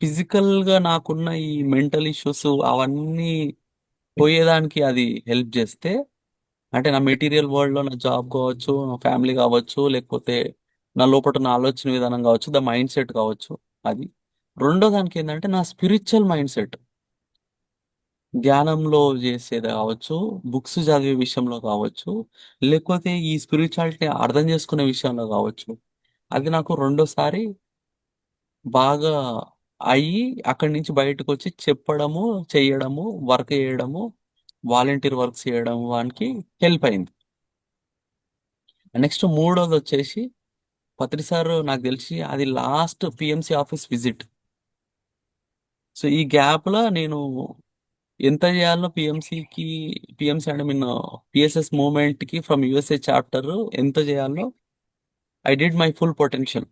ఫిజికల్ గా నాకున్న ఈ మెంటల్ ఇష్యూస్ అవన్నీ పోయేదానికి అది హెల్ప్ చేస్తే. అంటే నా మెటీరియల్ వరల్డ్ లో నా జాబ్ కావచ్చు, నా ఫ్యామిలీ కావచ్చు, లేకపోతే నా లోపల నా ఆలోచన విధానం కావచ్చు, ద మైండ్ సెట్ కావచ్చు. అది రెండో దానికి ఏంటంటే నా స్పిరిచువల్ మైండ్ సెట్ ధ్యానంలో చేసేది కావచ్చు, బుక్స్ చదివే విషయంలో కావచ్చు, లేకపోతే ఈ స్పిరిచువాలిటీ అర్థం చేసుకునే విషయంలో కావచ్చు. అది నాకు రెండోసారి బాగా అయ్యి అక్కడి నుంచి బయటకు వచ్చి చెప్పడము, చెయ్యడము, వర్క్ చేయడము, వాలంటీర్ వర్క్ చేయడం వానికి హెల్ప్ అయింది. నెక్స్ట్ మూడోది వచ్చేసి పత్రి సార్ నాకు తెలిసి అది last PMC office visit. So ఈ గ్యాప్ లో నేను ఎంత చేయాలో పిఎంసి అంటే మీన్ పిఎస్ఎస్ మూవ్మెంట్ కి ఫ్రమ్ యుఎస్ఏ చాప్టర్ ఎంత చేయాలో I did my full potential.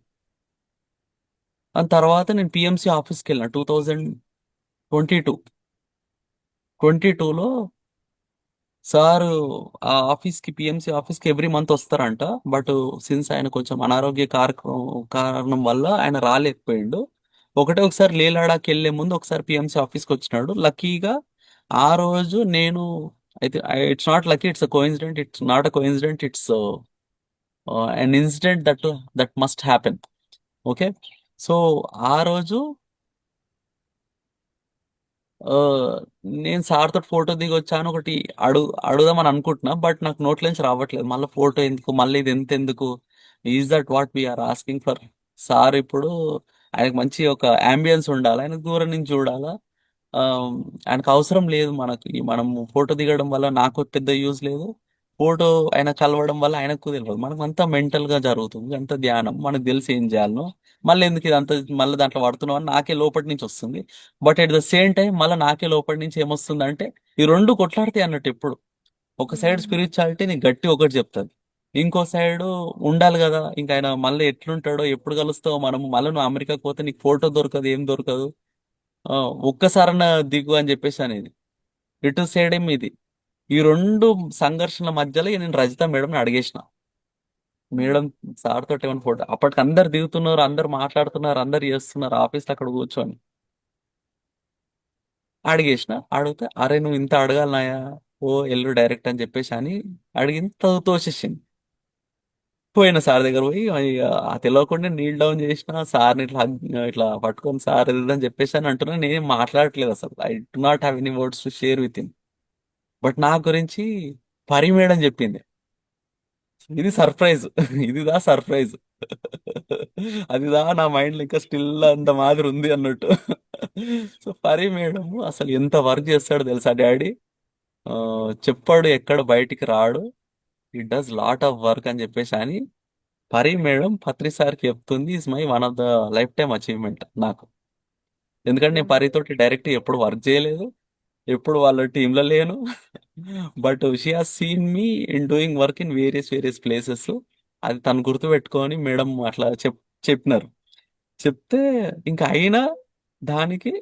దాని తర్వాత నేను పిఎంసి ఆఫీస్కి వెళ్ళిన 2022. 22లో సారు ఆ ఆఫీస్కి పిఎంసి ఆఫీస్కి ఎవ్రీ మంత్ వస్తారంట. బట్ సిన్స్ ఆయన కొంచెం అనారోగ్య కారణం వల్ల ఆయన రాలేకపోయిండు. ఒకటే ఒకసారి లే లడాక్ వెళ్లే ముందు ఒకసారి పిఎంసి ఆఫీస్కి వచ్చినాడు. లక్కీగా ఆ రోజు నేను అయితే, it's not lucky, it's a coincident, it's not a coincident, it's an incident that must happen. Okay. So ఆ రోజు ఆ, నేను సార్ తోటి ఫోటో దిగి వచ్చాను. ఒకటి అడుగుదామని అనుకుంటున్నా, బట్ నాకు నోట్లోంచి రావట్లేదు. మళ్ళీ ఫోటో ఎందుకు, మళ్ళీ ఇది ఎంత ఎందుకు? Is that what we're asking for? Sir ఇప్పుడు ఆయనకు మంచి ఒక అంబియన్స్ ఉండాలి, ఆయన దూరం నుంచి చూడాలా. ఆ, ఆయనకు అవసరం లేదు మనకి, మనం ఫోటో దిగడం వల్ల నాకు పెద్ద యూజ్ లేదు. ఫోటో ఆయన కలవడం వల్ల ఆయనకు తెలియదు. మనకు అంతా మెంటల్ గా జరుగుతుంది, అంత ధ్యానం, మనకు తెలిసి ఏం చేయాలనో. మళ్ళీ ఎందుకు ఇది అంత మళ్ళీ దాంట్లో పడుతున్నావు అని నాకే లోపటి నుంచి వస్తుంది. But at the same time మళ్ళీ నాకే లోపటి నుంచి ఏమొస్తుంది అంటే, ఈ రెండు కొట్లాడతాయి అన్నట్టు ఎప్పుడు. ఒక సైడ్ స్పిరిచువాలిటీ నీకు గట్టి ఒకటి చెప్తుంది, ఇంకో సైడ్ ఉండాలి కదా. ఇంకా ఆయన మళ్ళీ ఎట్లుంటాడో, ఎప్పుడు కలుస్తావో, మనము మళ్ళీ నువ్వు అమెరికాకి పోతే నీకు ఫోటో దొరకదు, ఏం దొరకదు. ఆ, ఒక్కసారన్నా దిగు అని చెప్పేసి అనేది. ఇటు సైడ్ ఏమి ఇది. ఈ రెండు సంఘర్షణల మధ్యలో ఇక నేను రజిత మేడం అడిగేసిన, మేడం సార్ తోటి ఏమైనా ఫోటో, అప్పటికి అందరు దిగుతున్నారు, అందరు మాట్లాడుతున్నారు, అందరు చేస్తున్నారు ఆఫీస్లో అక్కడ కూర్చొని. అడిగేసిన, అడిగితే అరే నువ్వు ఇంత అడగాలనాయా, ఓ ఎల్లు డైరెక్ట్ అని చెప్పేసి అని అడిగింది. తోసేసింది. పోయిన సార్ దగ్గర పోయి ఆ తెలియకుండా నీల్ డౌన్ చేసిన సార్ని ఇట్లా ఇట్లా పట్టుకొని సార్ ఇది అని చెప్పేసి అని అంటున్నా. నేనేం మాట్లాడట్లేదు అసలు. I do not have any words to share with him. But నా గురించి పరి మేడం చెప్పింది. ఇది సర్ప్రైజ్. ఇదిదా సర్ప్రైజ్. అదిదా నా మైండ్ లో ఇంకా స్టిల్ అంత మాదిరి ఉంది అన్నట్టు. సో పరి మేడం అసలు ఎంత వర్క్ చేస్తాడో తెలుసా డాడీ. ఆ, చెప్పాడు ఎక్కడ బయటికి రాడు, it does lot of work అని చెప్పేసి అని పరి మేడం పత్రి సార్కి చెప్తుంది. Is my one of the life time achievement నాకు. ఎందుకంటే నేను పరితోటి డైరెక్ట్ ఎప్పుడు వర్క్ చేయలేదు, ఎప్పుడు వాళ్ళ టీంలో లేను. But she has seen me in doing work in various various places. అది తను గుర్తు పెట్టుకొని మేడం అట్లా చెప్పినారు. చెప్తే ఇంకా అయినా దానికి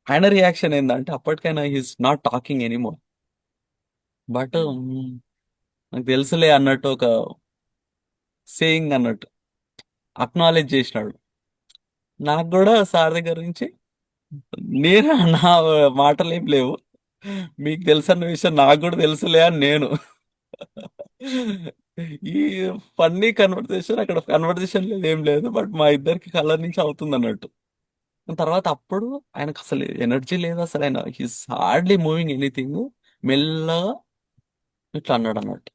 ఆయన రియాక్షన్ ఏంటంటే, అప్పటికైనా he's not talking anymore. But నాకు తెలుసులే అన్నట్టు ఒక సేయింగ్ అన్నట్టు అక్నాలెడ్జ్ చేసినాడు. నాకు కూడా సార్ దగ్గర నుంచి నేను నా మాటలు ఏం లేవు, మీకు తెలుసన్న విషయం నాకు కూడా తెలుసులే అని నేను. ఈ ఫన్నీ కన్వర్సేషన్ అక్కడ కన్వర్సేషన్ లేదు, ఏం లేదు, బట్ మా ఇద్దరికి కలర్ నుంచి అవుతుంది అన్నట్టు. తర్వాత అప్పుడు ఆయనకు అసలు ఎనర్జీ లేదు, అసలు ఆయన హీస్ హార్డ్లీ మూవింగ్ ఎనీథింగ్. మెల్లగా ఇట్లా అన్నాడు అన్నట్టు.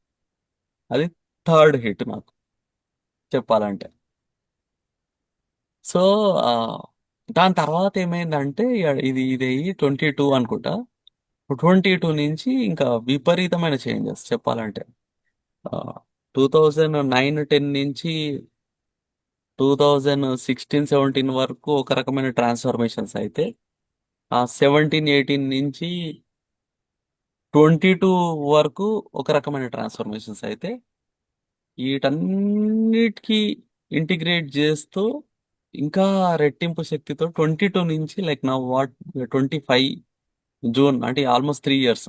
అది థర్డ్ హిట్ నాకు చెప్పాలంటే. సో దాని తర్వాత ఏమైందంటే ఇది ఇది 22 అనుకుంటా. 22 నుంచి ఇంకా విపరీతమైన చేంజెస్ చెప్పాలంటే. 2009-10 నుంచి 2016-17 వరకు ఒక రకమైన ట్రాన్స్ఫర్మేషన్స్ అయితే, ఆ 17-18 నుంచి 22 వరకు ఒక రకమైన ట్రాన్స్ఫర్మేషన్స్ అయితే, వీటన్నిటికీ ఇంటిగ్రేట్ చేస్తూ ఇంకా రెట్టింపు శక్తితో 22 నుంచి లైక్ నా 25 జూన్ అంటే ఆల్మోస్ట్ 3 ఇయర్స్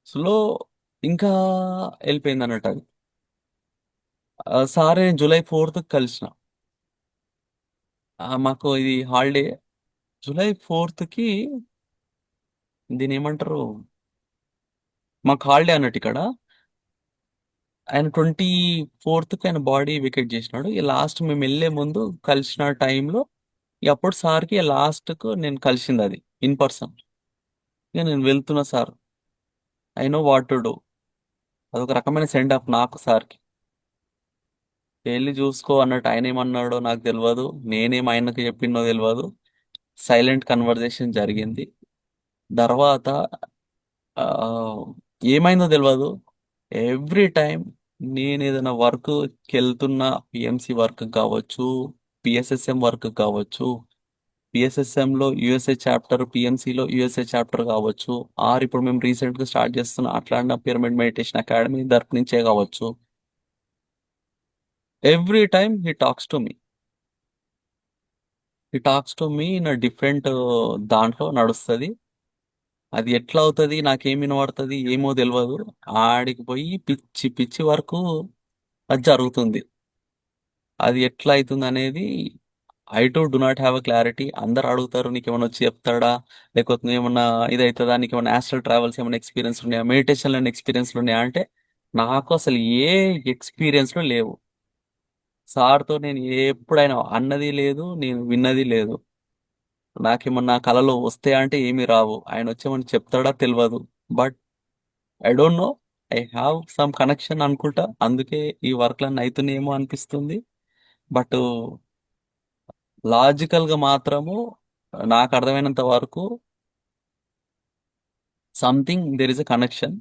లో ఇంకా వెళ్ళిపోయింది అన్నట్టు అది. సార్ నేను జూలై 4th కలిసిన. మాకు ఇది హాలిడే. జూలై 4th దీని ఏమంటారు, మాకు హాలిడే అన్నట్టు ఇక్కడ. ఆయన 24th ఆయన బాడీ వికెట్ చేసినాడు. ఈ లాస్ట్ మేము వెళ్ళే ముందు కలిసిన టైంలో అప్పుడు సార్కి లాస్ట్కు నేను కలిసింది అది ఇన్ పర్సన్. ఇక నేను వెళ్తున్నా sir, I know what to do. అదొక రకమైన సెండ్ ఆఫ్ నాకు సార్కి. వెళ్ళి చూసుకో అన్నట్టు. ఆయన ఏమన్నాడో నాకు తెలియదు, నేనేం ఆయనకు చెప్పిందో తెలియదు. సైలెంట్ కన్వర్జేషన్ జరిగింది. తర్వాత ఆ, ఏమైందో తెలియదు. ఎవ్రీ టైం నేను ఏదైనా వర్క్కి వెళ్తున్నా, పిఎంసి వర్క్ కావచ్చు, పిఎస్ఎస్ఎం వర్క్ కావచ్చు, పిఎస్ఎస్ఎంలో యుఎస్ఏ చాప్టర్, పిఎంసిలో యుఎస్ఏ చాప్టర్ కావచ్చు, ఆర్ ఇప్పుడు మేము రీసెంట్గా స్టార్ట్ చేస్తున్న అట్లాంటి పిరమిడ్ మెడిటేషన్ అకాడమీ తరపు నుంచే కావచ్చు, every time he talks to me. He talks to me in different దాంట్లో నడుస్తుంది. అది ఎట్లా అవుతుంది, నాకేం వినబడుతుంది ఏమో తెలియదు. ఆడికి పోయి పిచ్చి పిచ్చి వరకు అది జరుగుతుంది. అది ఎట్లా అవుతుంది అనేది I to do not have a clarity. అందరు అడుగుతారు నీకేమైనా వచ్చి చెప్తాడా, లేకపోతే ఏమన్నా ఇది అవుతుందా, నీకేమైనా ఆస్ట్రల్ ట్రావెల్స్ ఏమైనా ఎక్స్పీరియన్స్ ఉన్నాయా, మెడిటేషన్ ఎక్స్పీరియన్స్ ఉన్నాయా అంటే నాకు అసలు ఏ ఎక్స్పీరియన్స్లు లేవు. సార్తో నేను ఎప్పుడైనా అన్నది లేదు, నేను విన్నది లేదు. నాకేమన్నా కళలో వస్తాయా అంటే ఏమీ రావు. ఆయన వచ్చేమని చెప్తాడా తెలియదు. But I don't no, I have some connection అనుకుంటా, అందుకే ఈ వర్క్లన్నీ అవుతున్నాయేమో అనిపిస్తుంది. బట్ లాజికల్ గా మాత్రము నాకు అర్థమైనంత వరకు something there is a connection.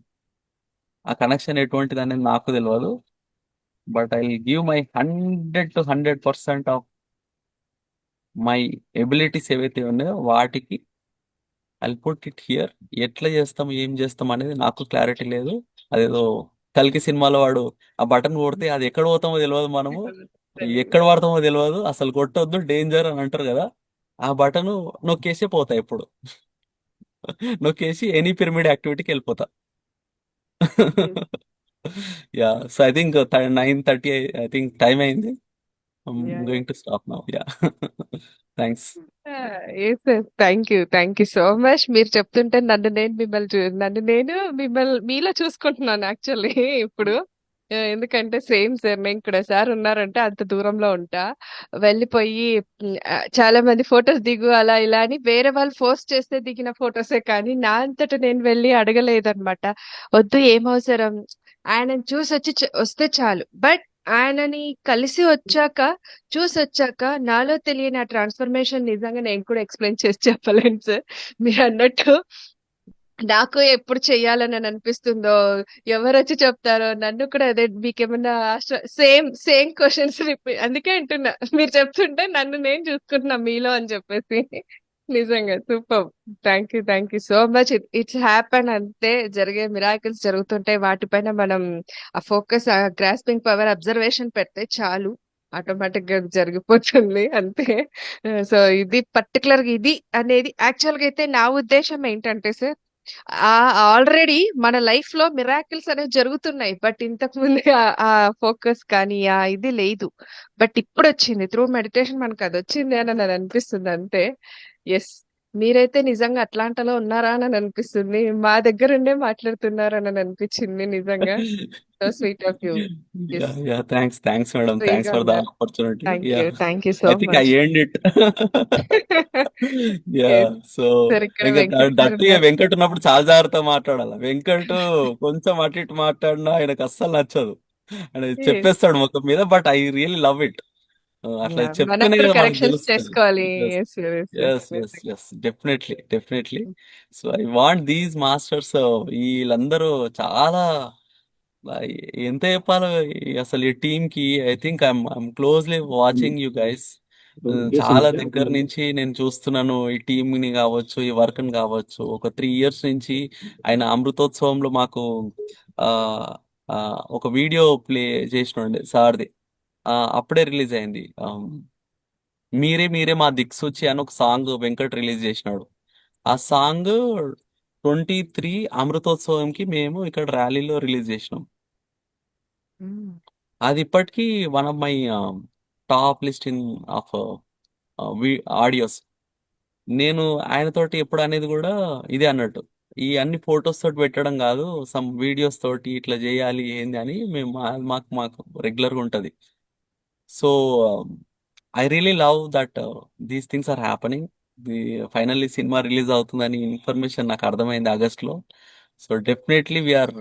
ఆ కనెక్షన్ ఎటువంటిది అనేది నాకు తెలియదు. But I give my 100% of my abilities ఏవైతే ఉన్నాయో వాటికి ఐ పుట్ ఇట్ హియర్. ఎట్లా చేస్తాం ఏం చేస్తాం అనేది నాకు క్లారిటీ లేదు. అదేదో కల్కి సినిమాలో వాడు ఆ బటన్ కొడితే అది ఎక్కడ పోతామో తెలియదు, మనము తెలీదు. ఎక్కడ వాడతామో తెలియదు, అసలు కొట్టొద్దు డేంజర్ అని అంటారు కదా. ఆ బటన్ నొక్కేసి పోతా ఇప్పుడు. నొక్కేసి ఎనీ పిరమిడ్ యాక్టివిటీకి వెళ్ళిపోతా. Hmm. Yeah, so I think 9:30 I think time అయింది. Yeah! Yeah! Going to stop now. Yeah. Thanks. Yes. Yes. Thank you. Thank you so much. మీరు చెప్తుంటే నన్ను నేను మీలో చూసుకుంటున్నాను యాక్చువల్లీ ఇప్పుడు. ఎందుకంటే సేమ్ సార్ నేను కూడా సార్ ఉన్నారంటే అంత దూరంలో ఉంటా. వెళ్ళిపోయి చాలా మంది ఫోటోస్ దిగు అలా ఇలా అని వేరే వాళ్ళు ఫోర్స్ చేస్తే దిగిన ఫోటోసే కానీ నా అంతట నేను వెళ్ళి అడగలేదన్నమాట. వద్దు ఏమవసరం ఆయనని చూసొచ్చి వస్తే చాలు. బట్ ఆయనని కలిసి వచ్చాక చూసొచ్చాక నాలో తెలియని ఆ ట్రాన్స్‌ఫర్మేషన్ నిజంగా నేను కూడా ఎక్స్‌ప్లెయిన్ చేసి చెప్పలేను సార్. మీరన్నట్టు నాకు ఎప్పుడు చెయ్యాలని అనిపిస్తుందో, ఎవరొచ్చి చెప్తారో, నన్ను కూడా అదే మీకేమన్నా సేమ్ క్వెషన్స్ అందుకే అంటున్నా. మీరు చెప్తుంటే నన్ను నేను చూసుకుంటున్నా మీలో అని చెప్పేసి. నిజంగా superb! Thank you so much. It's happen అంతే. జరిగే మిరాకిల్స్ జరుగుతుంటాయి. వాటిపైన మనం ఆ ఫోకస్, ఆ గ్రాస్పింగ్ పవర్, అబ్జర్వేషన్ పెడితే చాలు. ఆటోమేటిక్‌గా అది జరిగిపోతుంది అంతే. సో, ఇది పర్టిక్యులర్‌గా ఇది అనేది యాక్చువల్‌గా అయితే నా ఉద్దేశ్యం ఏంటంటే సార్, ఆల్రెడీ మన లైఫ్‌లో మిరాకిల్స్ అనేవి జరుగుతున్నాయి. బట్ ఇంతకు ముందు ఆ ఫోకస్ కానీ, ఆ ఇది లేదు. బట్ ఇప్పుడొచ్చింది. త్రూ మెడిటేషన్ మనకదొచ్చింది అని అనిపిస్తుంది అంతే. యెస్. మీరైతే నిజంగా అట్లాంటోలో ఉన్నారా అని అనిపిస్తుంది. మా దగ్గరుండే మాట్లాడుతున్నారని అనిపించింది నిజంగా. So sweet of you. Yeah, yes. Yeah, thanks madam, thanks ఫ్రీగా ఫర్ ద ఉన్నారు. Opportunity. Yeah, thank you so I think I much. Earned it. Yeah. Yes. So sir ఇక్కడ ఇంకా వెంకట్ దట్టు ఇక గారున్నారు. వెంకట్ ఉన్నప్పుడు చాలా జాగ్రత్త మాట్లాడాలి. వెంకట్ కొంచెం అటు ఇటు మాట్లాడినా ఆయనకు అస్సలు నచ్చదు. ఆయన యెస్. చెప్పేస్తాడు ముఖం మీద, but I really love it. అట్లా యాహ్! మనకు చెప్తేనే కూడా కదా మనకు కరెక్షన్స్ తెలుస్తుంది. చేసుకోవాలి. Yes. Yes. Yes. Yes, yes, yes, definitely, definitely. So I want these masters. వీళ్ళందరూ చాలా ఎంత చెప్పాలో అసలు ఈ టీమ్ కి. I think I am closely watching you guys. చాలా దగ్గర నుంచి నేను చూస్తున్నాను ఈ టీమ్ ని కావచ్చు, ఈ వర్క్ ని కావచ్చు. ఒక 3 years నుంచి ఆయన అమృతోత్సవంలో మాకు ఆ ఆ, ఒక వీడియో ప్లే చేసినండి సార్ది. అప్పుడే రిలీజ్ అయింది. మీరే మీరే మా దిక్సూచి అని ఒక సాంగ్ వెంకట్ రిలీజ్ చేసినాడు. ఆ సాంగ్ 23 అమృతోత్సవంకి మేము ఇక్కడ ర్యాలీలో రిలీజ్ చేసినాం. హ్మ్. అది ఇప్పటికీ one of my top list in of audios. నేను ఆయనతోటి ఎప్పుడు అనేది కూడా ఇదే అన్నట్టు, ఈ అన్ని ఫొటోస్ తోటి పెట్టడం కాదు, సమ్ వీడియోస్ తోటి ఇట్లా చేయాలి ఏంది అని మేము మాకు మాకు రెగ్యులర్గా ఉంటుంది. So I really love that these things are happening. The finally cinema release అవుతుందని ఇన్ఫర్మేషన్ నాకు అర్థమైంది ఆగస్ట్లో. So definitely we are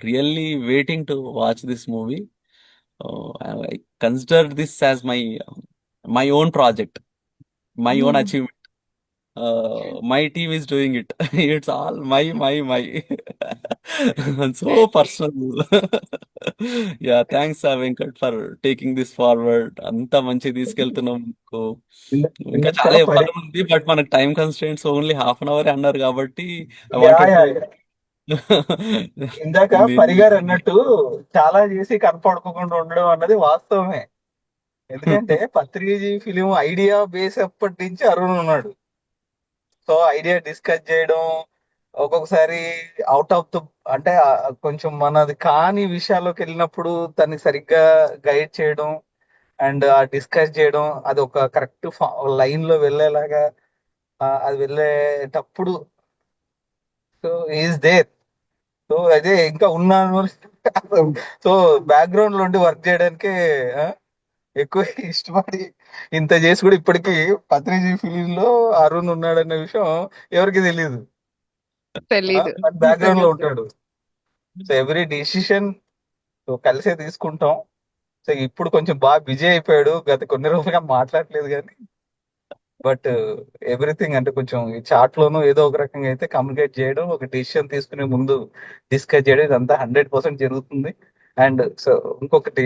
really waiting to watch this movie. I consider this as my own project, my own hmm. Achievement. My team is doing it. It's all my so personal. Yeah, thanks Venkat for taking this forward. అంత మంచి తీసుకెళ్తున్నాం. మీకు ఇంకా ఇందాక చాలా పరి చెప్పాలని ఉంది, బట్ మనకు time constants only half an hour అన్నారు కాబట్టి I yeah wanted yeah to. Yeah. ఇందాక పరిగారు అన్నట్టు చాలా చేసి కనపడుకోకుండా ఉండడం అన్నది వాస్తవమే. ఎందుకంటే పత్రిజీ ఫిలిం ఐడియా బేస్ అప్పటి నుంచి అరుణ్ ఉన్నాడు. సో ఐడియా డిస్కస్ చేయడం, ఒక్కొక్కసారి అవుట్ ఆఫ్ ద అంటే కొంచెం మనది కాని విషయాల్లోకి వెళ్ళినప్పుడు దాన్ని సరిగ్గా గైడ్ చేయడం అండ్ డిస్కస్ చేయడం, అది ఒక కరెక్ట్ లైన్ లో వెళ్ళేలాగా అది వెళ్ళేటప్పుడు సో ఈజ్ దేర్. సో అదే ఇంకా ఉన్నాను. సో బ్యాక్గ్రౌండ్ లో ఉండి వర్క్ చేయడానికి ఆ, ఎక్కువ ఇష్టపడి ఇంత చేసి కూడా ఇప్పటికీ పత్రిజీ ఫిలిం లో అరుణ్ ఉన్నాడన్న విషయం ఎవరికి తెలియదు. తెలీదు. బ్యాక్గ్రౌండ్ నిజంగా. లో ఉంటాడు. సో ఎవ్రీ డిసిషన్ కలిసే తీసుకుంటాం. సో ఇప్పుడు కొంచెం బాగా బిజీ అయిపోయాడు, గత కొన్ని రోజులుగా మాట్లాడలేదు కానీ బట్ ఎవ్రీథింగ్ అంటే కొంచెం ఈ చాట్ లోనూ ఏదో ఒక రకంగా అయితే కమ్యూనికేట్ చేయడం, ఒక డిసిషన్ తీసుకునే ముందు డిస్కస్ చేయడం, ఇదంతా 100% జరుగుతుంది. అండ్ సో ఇంకొకటి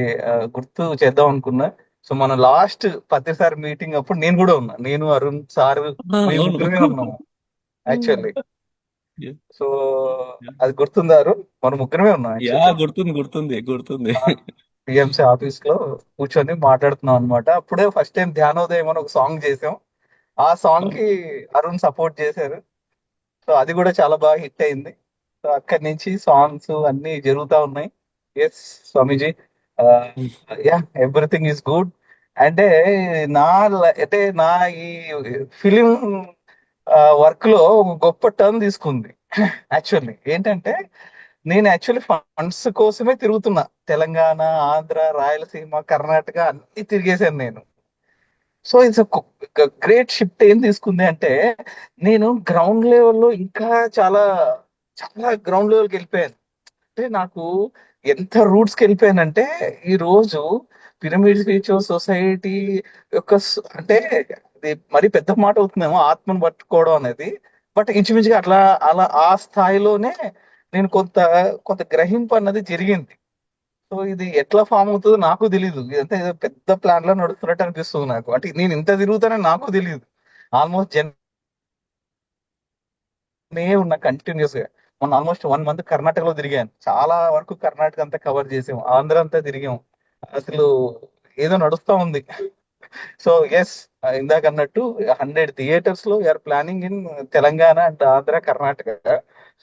గుర్తు చేద్దాం అనుకున్నా. సో మన లాస్ట్ పత్రిసారి మీటింగ్ అప్పుడు నేను కూడా ఉన్నా, నేను అరుణ్ సార్ మేము అవును. ముగ్గురమే ఉన్నాము హ్మ్. యాక్చువల్లీ. సో అది గుర్తుందా అరుణ్? మనం ముగ్గురమే ఉన్నాం యా యాక్చువల్లీ. గుర్తుంది గుర్తుంది గుర్తుంది. పిఎంసీ ఆఫీస్ లో కూర్చొని మాట్లాడుతున్నాం అనమాట. అప్పుడే ఫస్ట్ టైం ధ్యానోదయం అని ఒక సాంగ్ చేసాం. ఆ సాంగ్ కి అరుణ్ సపోర్ట్ చేశారు. సో అది కూడా చాలా బాగా హిట్ అయింది. సో అక్కడి నుంచి సాంగ్స్ అన్ని జరుగుతా ఉన్నాయి. Yes Swamiji, yeah everything is good. అంటే అంటే నా ఈ ఫిలిం వర్క్ లో ఒక గొప్ప టర్న్ తీసుకుంది. యాక్చువల్లీ ఏంటంటే నేను యాక్చువల్లీ ఫండ్స్ కోసమే తిరుగుతున్నా. తెలంగాణ, ఆంధ్ర, రాయలసీమ, కర్ణాటక అన్ని తిరిగేశాను నేను. సో ఇట్స్ గ్రేట్ షిఫ్ట్ ఏం తీసుకుంది అంటే నేను గ్రౌండ్ లెవెల్లో ఇంకా చాలా చాలా గ్రౌండ్ లెవెల్కి వెళ్ళిపోయాను. అంటే నాకు ఎంత రూట్స్కి వెళ్ళిపోయానంటే ఈ రోజు పిరమిడ్ స్పిరిచువల్ సొసైటీ యొక్క అంటే ఇది మరి పెద్ద మాట అవుతుందేమో ఆత్మను పట్టుకోవడం అనేది, బట్ ఇంచుమించుగా అట్లా అలా ఆ స్థాయిలోనే నేను కొంత కొంత గ్రహింపు అన్నది జరిగింది. సో ఇది ఎట్లా ఫామ్ అవుతుందో నాకు తెలియదు. ఇదంతా ఏదో పెద్ద ప్లాన్ లో నడుస్తున్నట్టు అనిపిస్తుంది నాకు. అంటే నేను ఇంత తిరుగుతానని నాకు తెలియదు. ఆల్మోస్ట్ ఉన్నా కంటిన్యూస్ గా. మొన్న ఆల్మోస్ట్ 1 మంత్ కర్ణాటకలో తిరిగాను. చాలా వరకు కర్ణాటక అంతా కవర్ చేసాం, ఆంధ్ర అంతా తిరిగాం. అసలు ఏదో నడుస్తా ఉంది. సో ఎస్, ఇందాక అన్నట్టు 100 థియేటర్స్ లో we're planning in Telangana and Andhra, Karnataka.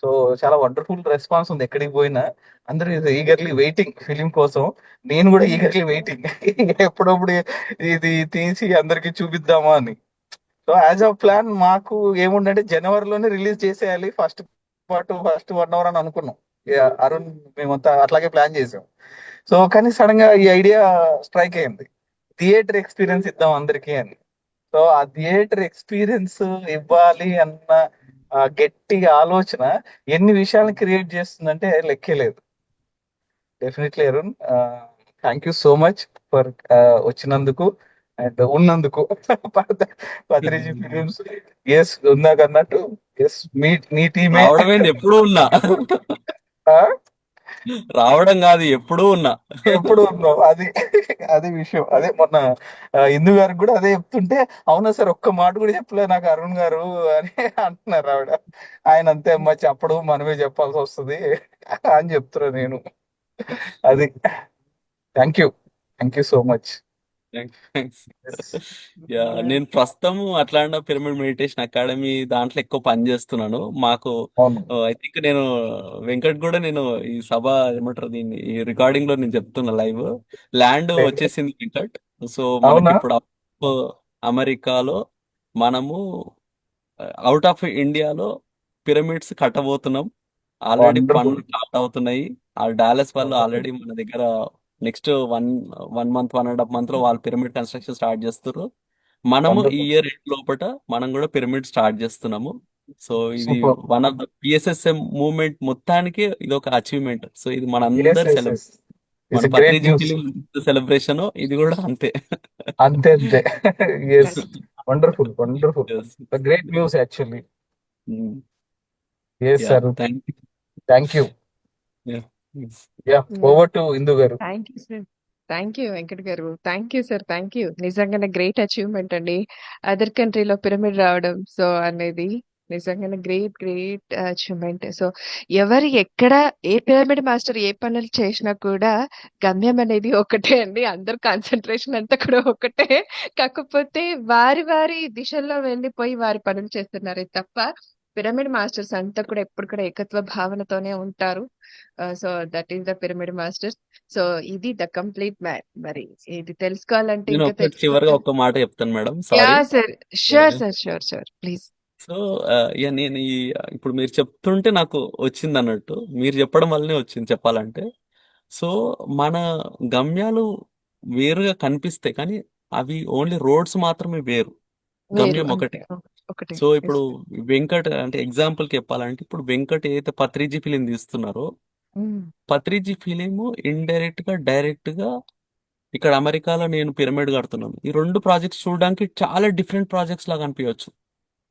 So చాలా వండర్ఫుల్ రెస్పాన్స్ ఉంది ఎక్కడికి పోయినా. అందరూ ఈగర్లీ వెయిటింగ్ ఫిలిం కోసం. నేను కూడా ఈగర్లీ వెయిటింగ్ ఎప్పుడప్పుడు ఇది తీసి అందరికి చూపిద్దామా అని. సో యాజ్ ఆఫ్ ప్లాన్ మాకు ఏముండంటే జనవరిలోనే రిలీజ్ చేసేయాలి ఫస్ట్ పార్ట్, ఫస్ట్ 1 అవర్ అని అనుకున్నాం. అరుణ్ మేమంతా అట్లాగే ప్లాన్ చేసాం. సో కానీ సడన్ గా ఈ ఐడియా స్ట్రైక్ అయింది, థియేటర్ ఎక్స్పీరియన్స్ ఇద్దాం అందరికీ అని. సో ఆ థియేటర్ ఎక్స్పీరియన్స్ ఇవ్వాలి అన్న గట్టి ఆలోచన ఎన్ని విషయాలను క్రియేట్ చేస్తుందంటే లెక్కే లేదు. Definitely Arun, thank you so much for వచ్చినందుకు అండ్ ఉన్నందుకు. పత్రిజీ ఫిలిమ్స్ ఎస్ ఉందాక అన్నట్టు. ఎస్ నీ టీమే. రావడమేంది ఎప్పుడూ ఉన్నా. రావడం కాదు ఎప్పుడూ ఉన్నా. ఎప్పుడు ఉన్నావు అది, అది విషయం. అదే మొన్న ఇందు గారికి కూడా అదే చెప్తుంటే, అవునా సార్ ఒక్క మాట కూడా చెప్పలే నాకు అరుణ్ గారు అని అంటున్నారు ఆవిడ. ఆయన అంతే అమ్మా, చెప్పడం మనమే చెప్పాల్సి వస్తుంది అని చెప్తున్నా నేను. అది thank you so much. Thanks. Yeah నేను ప్రస్తుతం అట్లాంటి పిరమిడ్ మెడిటేషన్ అకాడమీ దాంట్లో ఎక్కువ పని చేస్తున్నాను. మాకు అవును. ఐ థింక్ నేను వెంకట్ కూడా నేను ఈ సభ ఏమంటారు దీన్ని ఈ రికార్డింగ్ లో నేను చెప్తున్నా లైవ్ ల్యాండ్ వచ్చేసింది వెంకట్. సో మనకి అవునా? ఇప్పుడు అమెరికాలో మనము అవుట్ ఆఫ్ ఇండియాలో పిరమిడ్స్ కట్టబోతున్నాం. Already wonderful. పనులు స్టార్ట్ అవుతున్నాయి. ఆ డాలస్ వాళ్ళు ఆల్రెడీ మన దగ్గర నెక్స్ట్ వన్ 1 మంత్ 1.5 మంత్ లో వాళ్ళు పిరమిడ్ కన్స్ట్రక్షన్ స్టార్ట్ చేస్తారు. మనము ఈ వండర్ఫుల్. ఇయర్ ఎండ్ లోపల మనం కూడా పిరమిడ్ స్టార్ట్ చేస్తున్నాము. సో ఇది super. One of the PSSM movement మొత్తానికి ఇది ఒక అచీవ్మెంట్. సో ఇది ఎస్ మనందరి ఎస్ సెలబ్రేషన్. ఎస్. మన it's great Patriji news. Film celebration ఇది కూడా అంతే. అంతే అంతే. Yes. Wonderful wonderful. Yes. Great news actually. Mm. Yes Yeah, sir. thank you. Thank you. Yeah. Yes. Yeah, over to Indu garu. Thank you sir. Thank you Venkat garu. Thank you sir. Thank you. నిజంగానే గ్రేట్ అచీవ్మెంట్ అండి. అదర్ కంట్రీలో పిరమిడ్ రావడం సో అనేది నిజంగానే గ్రేట్ గ్రేట్ అచీవ్మెంట్. సో ఎవరు ఎక్కడ ఏ పిరమిడ్ మాస్టర్ ఏ పనులు చేసినా కూడా గమ్యం అనేది ఒకటే అండి. అందరు కాన్సన్ట్రేషన్ అంతా కూడా ఒకటే. కాకపోతే వారి వారి దిశల్లో వెళ్ళిపోయి వారి పనులు చేస్తున్నారే తప్ప పిరమిడ్ మాస్టర్స్ అంతా కూడా ఎప్పుడు కూడా ఏకత్వ భావనతోనే ఉంటారు. So that is the pyramid masters. So ఇది ద కంప్లీట్ మ్యాన్. మరి ఇది తెలుసుకోవాలంటే నేను ఇంకా ఒక్క చివరిగా ఒక్క మాట చెప్తాను madam. Sorry. Sir. Sure please. So ఇక నేను ఇప్పుడు మీరు చెప్తుంటే నాకు వచ్చింది అన్నట్టు, మీరు చెప్పడం వల్లనే వచ్చింది చెప్పాలంటే. సో మన గమ్యాలు వేరుగా కనిపిస్తాయి కానీ అవి ఓన్లీ రోడ్స్ మాత్రమే వేరు, వేరు గమ్యం అంతే. ఒకటే. ఒకటే. సో ఇప్పుడు వెంకట్ అంటే ఎగ్జాంపుల్ కి చెప్పాలంటే, ఇప్పుడు వెంకట్ ఏదైతే పత్రిజీ ఫిలిం తీస్తున్నారో, పత్రిజీ ఫిలిం ఇండైరెక్ట్ గా డైరెక్ట్ గా ఇక్కడ అమెరికాలో నేను పిరమిడ్ కడుతున్నాను. ఈ రెండు ప్రాజెక్ట్స్ చూడడానికి చాలా డిఫరెంట్ ప్రాజెక్ట్స్ లాగా అనిపించవచ్చు,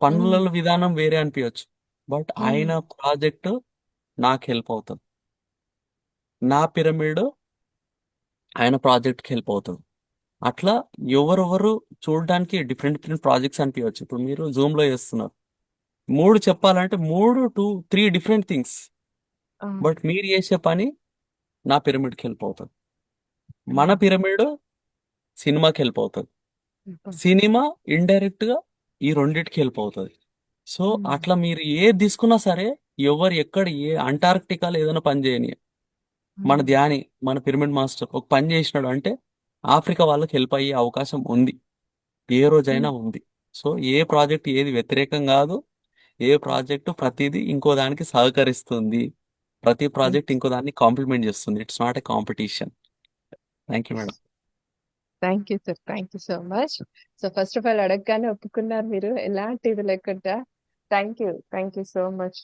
పనుల విధానం వేరే అనిపించవచ్చు. బట్ ఆయన ప్రాజెక్ట్ నాకు హెల్ప్ అవుతుంది, నా పిరమిడ్ ఆయన ప్రాజెక్ట్కి హెల్ప్ అవుతుంది. అట్లా ఎవరెవరు చూడడానికి డిఫరెంట్ డిఫరెంట్ ప్రాజెక్ట్స్ అనిపించవచ్చు. ఇప్పుడు మీరు జూమ్ లో చేస్తున్నారు, మూడు చెప్పాలంటే 3 డిఫరెంట్ థింగ్స్. బట్ మీరు చేసే పని నా పిరమిడ్కి హెల్ప్ అవుతుంది, మన పిరమిడ్ సినిమాకి హెల్ప్ అవుతుంది, సినిమా ఇండైరెక్ట్ గా ఈ రెండిటికి హెల్ప్ అవుతుంది. సో అట్లా మీరు ఏది తీసుకున్నా సరే, ఎవరు ఎక్కడ ఏ అంటార్క్టికాలో ఏదైనా పని చేయని, మన ధ్యాని మన పిరమిడ్ మాస్టర్ ఒక పని చేసినాడు అంటే ఆఫ్రికా వాళ్ళకి హెల్ప్ అయ్యే అవకాశం ఉంది, ఏ రోజైనా ఉంది. సో ఏ ప్రాజెక్ట్ ఏది వ్యతిరేకం కాదు, ఏ ప్రాజెక్టు ప్రతిదీ ఇంకో దానికి సహకరిస్తుంది, ప్రతి ప్రాజెక్ట్ ఇంకో దాన్ని కాంప్లిమెంట్ చేస్తుంది. It's not a competition. Thank you madam. Thank you sir. Thank you so much. So first of all అడగగానే ఒప్పుకున్నారు మీరు, ఎలాంటి ఇది లేకుండా. Thank you so much.